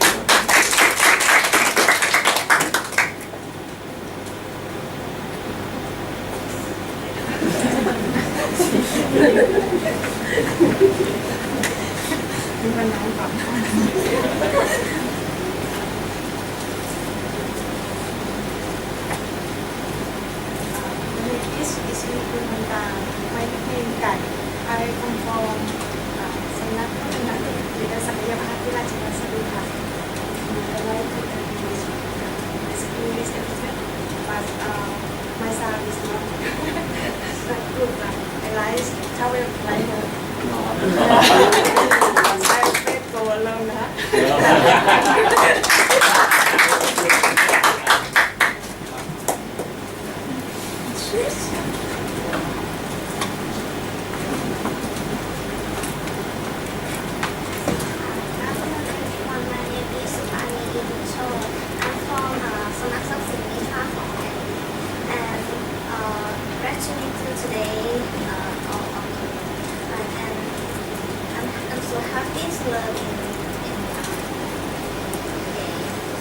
you. วันน้องก่อน is me Kunta. My name is Kai. I come from สำนักพัฒนาเด็กวิทยาศักยภาพที่ราชบัณฑิตค่ะ I like English but my sound is not good but I like travel like I expect go alone นะ Today, all of you, and I'm so happy to learn in today,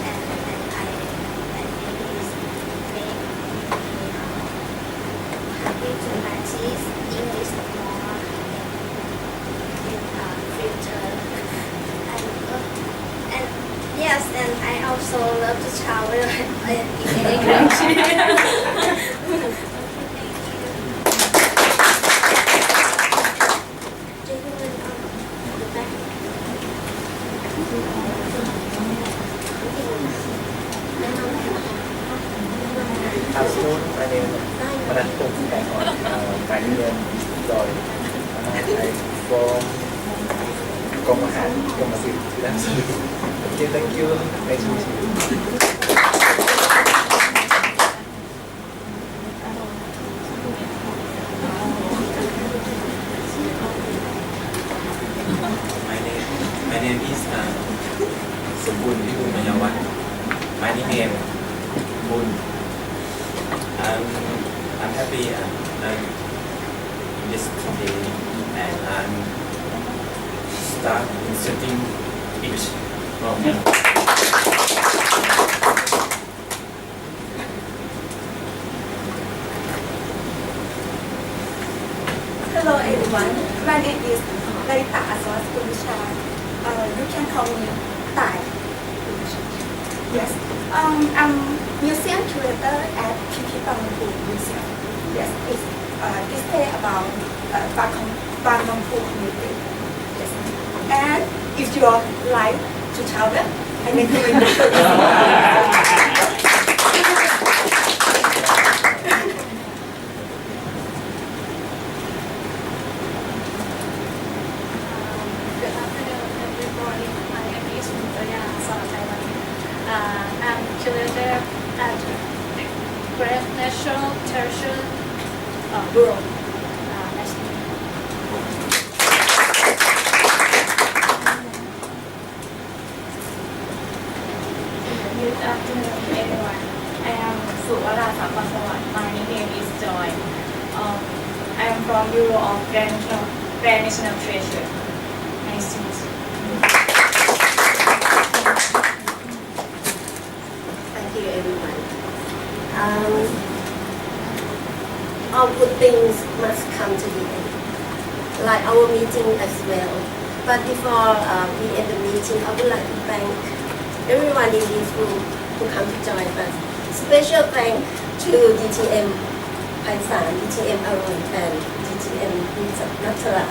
and I think it's make me happy to practice English more in future, and yes, and I also love to travel in any country. Afternoon, my name is Manatong Saigon. My name is Joy. I'm from Komahan, Komasit. Okay, thank you. Nice to meet you. My name is Subun Mayawan. My nickname Bun. I'm happy I'm in this day and I'm start studying English. Hello everyone, my name is Larita Aswas Kulisha. You can call me Tai. Yes, I'm museum curator at PP Bangpoo Museum. Yes, it's display about Bangpoo community. Yes, and if you like to travel, I recommend you. I'm curator at Great National Tertiary Bureau. Nice to meet you. Good afternoon, everyone. I am Suwara Sampasawat. My name is Joy. I am from Bureau of Grand National Treasure. Nice to meet you. Thank you, everyone. All good things must come to the end, like our meeting as well. But before we end the meeting, I would like to thank everyone in this room who come to join us. Special thanks to DTM Paisan, DTM Arun, and DTM Natara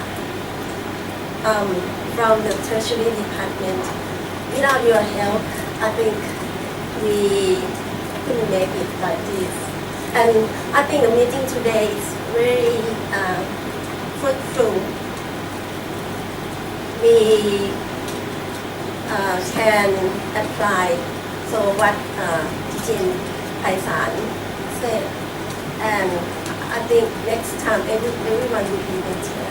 from the Treasury Department. Without your help, I think we couldn't make it like this. And I think the meeting today is very fruitful. We can apply so what Jin Paisan said, and I think next time everyone will be better.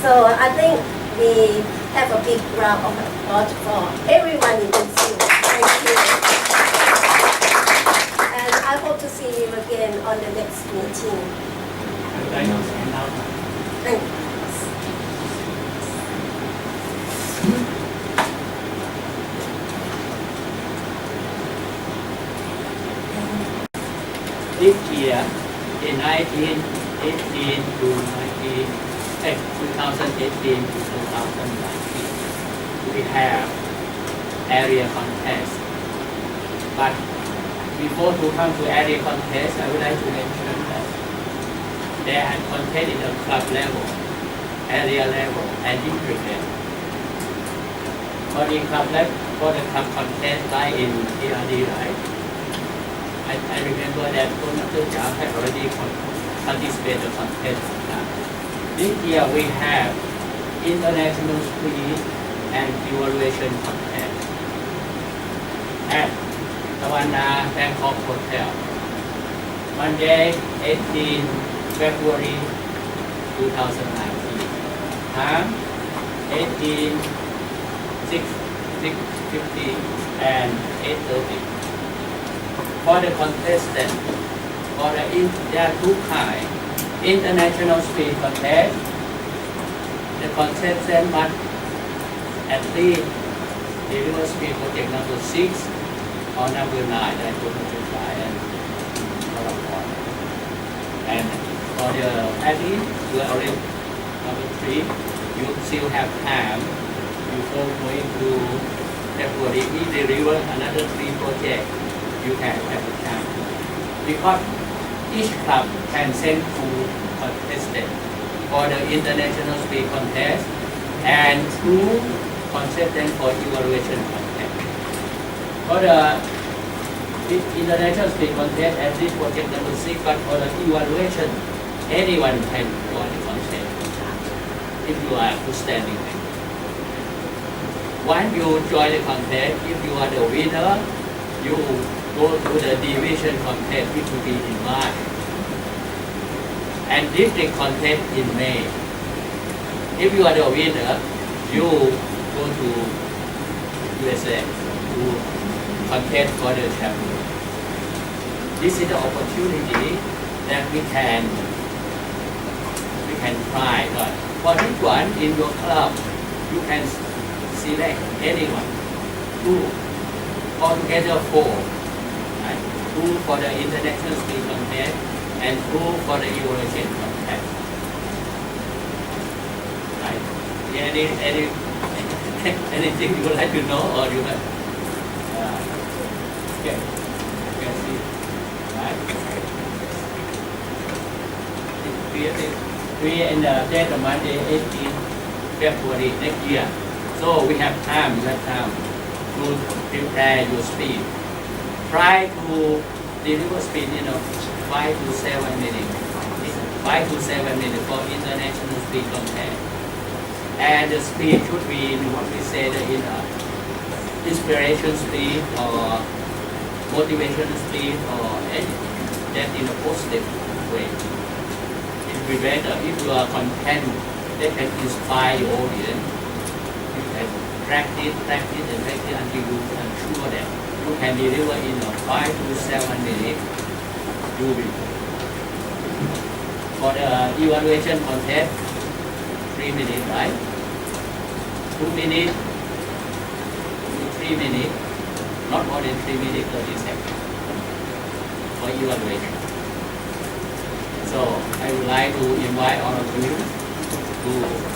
So I think we have a big round of applause for everyone in this room. Thank you. And I hope to see you again on the next meeting. Thank you. This year, in 1918 to 2018 to 2019, we have area contest. But before to come to area contest, I would like to mention that there are contest in the club level, area level, and district level. For the club level, for the club contest like in TRD, right? I remember that Toastmasters have already participated in the contest. This year we have international speed and evaluation contest at Tawana Bangkok Hotel. Monday, 18 February 2019. Time 18, 6:50 and 8:30. For the contestant, there are two kinds. International speed contest. The contestant must at least deliver speed project number 6 or number 9 that you can try and and for the athlete, you are already number 3, you still have time before going to February. If they deliver another 3 projects, you can have a time. Because each club can send 2 contestants for the international speed contest and 2 contestants for evaluation contest. For the international speed contest, at least project number 6, but for the evaluation, anyone can join the contest if you are outstanding. Once you join the contest, if you are the winner, you go to the division contest, which will be in March, and district contest in May. If you are the winner, you go to USA to contest for the champion. This is the opportunity that we can try. But for this one in your club, you can select anyone, 2, altogether 4. Right? 2 for the international speed contest and 2 for the evaluation contest. Right? Anything you would like to know, or you have? Okay. You can see. Right? We in the date of Monday, 18 February next year. So we have time. You have time to prepare your speed. Try to deliver speed, 5 to 7 minutes. 5 to 7 minutes for international speed contest. And the speed should be in what we say in inspiration speed or motivation speed or anything that in a positive way. It will be better if you are content that can inspire your audience. You can practice until you are sure that you can deliver in 5 to 7 minutes. You will. For the evaluation contest, 3 minutes, right? 2 minutes, 3 minutes, not more than 3 minutes, 30 seconds for evaluation. So I would like to invite all of you to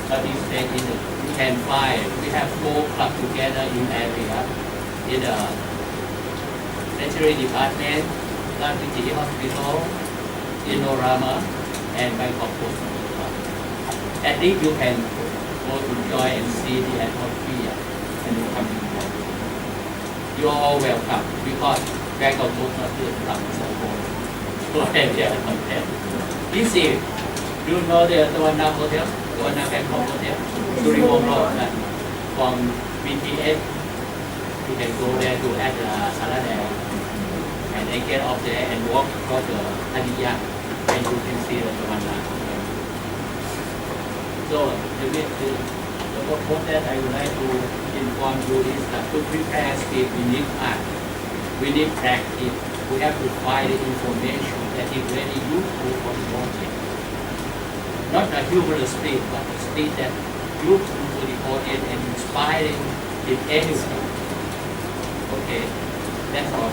participate in the, we have 4 clubs together in area, in the veterinary department, No.32 hospital, Inorama, and Bangkok Toastmasters. At least you can go to join and see the atmosphere and you come to know. You are all welcome because Bangkok Toastmasters club is a home for area content. Easy. You know the Tawana Hotel, Tawana Bangkok Hotel, Suriwong Road, from BTS. You can go there to at Saladel and then get off there and walk across the Hadiya and you can see the Tawana. So the purpose that I would like to inform you is that to prepare speed we need art, we need practice, we have to find the information that is very useful for the audience. Not a humorous speed, but a speed that useful to the audience and inspiring in any way. Okay, that's all.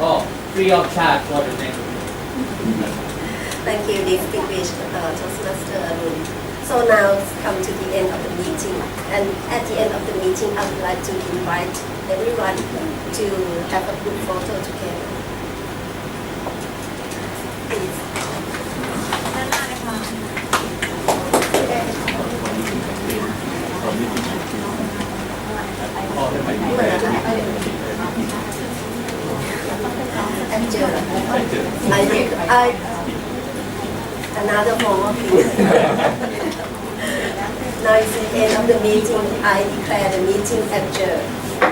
Oh, free of charge for the next week. Thank you, distinguished Toastmaster Arun. So now come to the end of the meeting. And at the end of the meeting, I would like to invite everyone to have a group photo together. Please. ด้านหน้าเลยค่ะ Another form please. Now it's the end of the meeting. I declare the meeting adjourned.